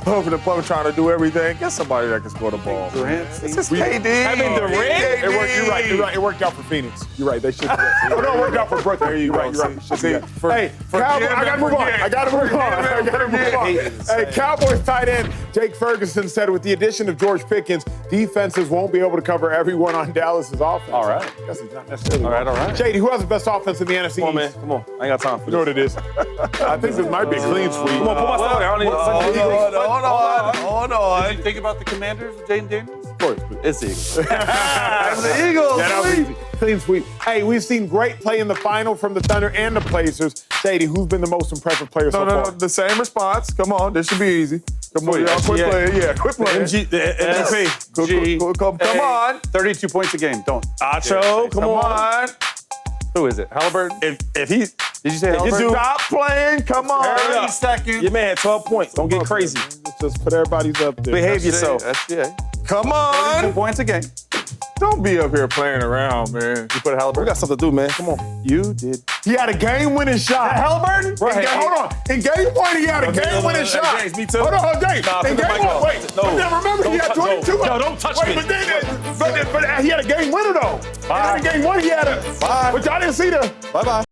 over the plumb trying to do everything. Get somebody that can score the ball. This is KD. Having Durant? It worked, you're right. It worked out for Phoenix. You're right. They should. Oh, no, it worked out for Brooklyn. There you go. You're right. Hey, Cowboys, I gotta move on. Hey, Cowboys tight end Jake Ferguson said with the addition of George Pickens, defenses won't be able to cover everyone on Dallas's offense. All right. I guess he's not necessarily. All right. JD, who has the best offense in the NFC? Come on, man. Come on. I ain't got time for You know what this. it is. I think this might be a clean sweep. Come on, put my stuff there. I don't need Hold on. Did you think about the Commanders with Jaden Daniels? Of course. It's the Eagles. The Eagles. Yeah, that was easy. Clean sweep. Hey, we've seen great play in the final from the Thunder and the Blazers. JD, who's been the most impressive player so far? No, the same response. Come on, this should be easy. Come on, y'all, quit playing. Yeah, quit playing. MVP. Come on. 32 points a game. Don't. Acho, come on. Who is it? Haliburton? If he, did you say Haliburton? Stop playing. Come on. 30 seconds. Your man had 12 points. Don't get crazy. Just put everybody's up there. Behave yourself. SGA. Come 32 on. points a game. Don't be up here playing around, man. You put a Haliburton. We got something to do, man. Come on. You did. He had a game-winning shot. Haliburton? Hold on. In game one, he had a game-winning shot. James, me too. Hold on, James. Nah, In put the game mic one, on. wait. No. But then remember, he had 22. No, don't touch me. But he had a game-winner, though. And then in game one, he had a... Bye. But y'all didn't see the... Bye-bye.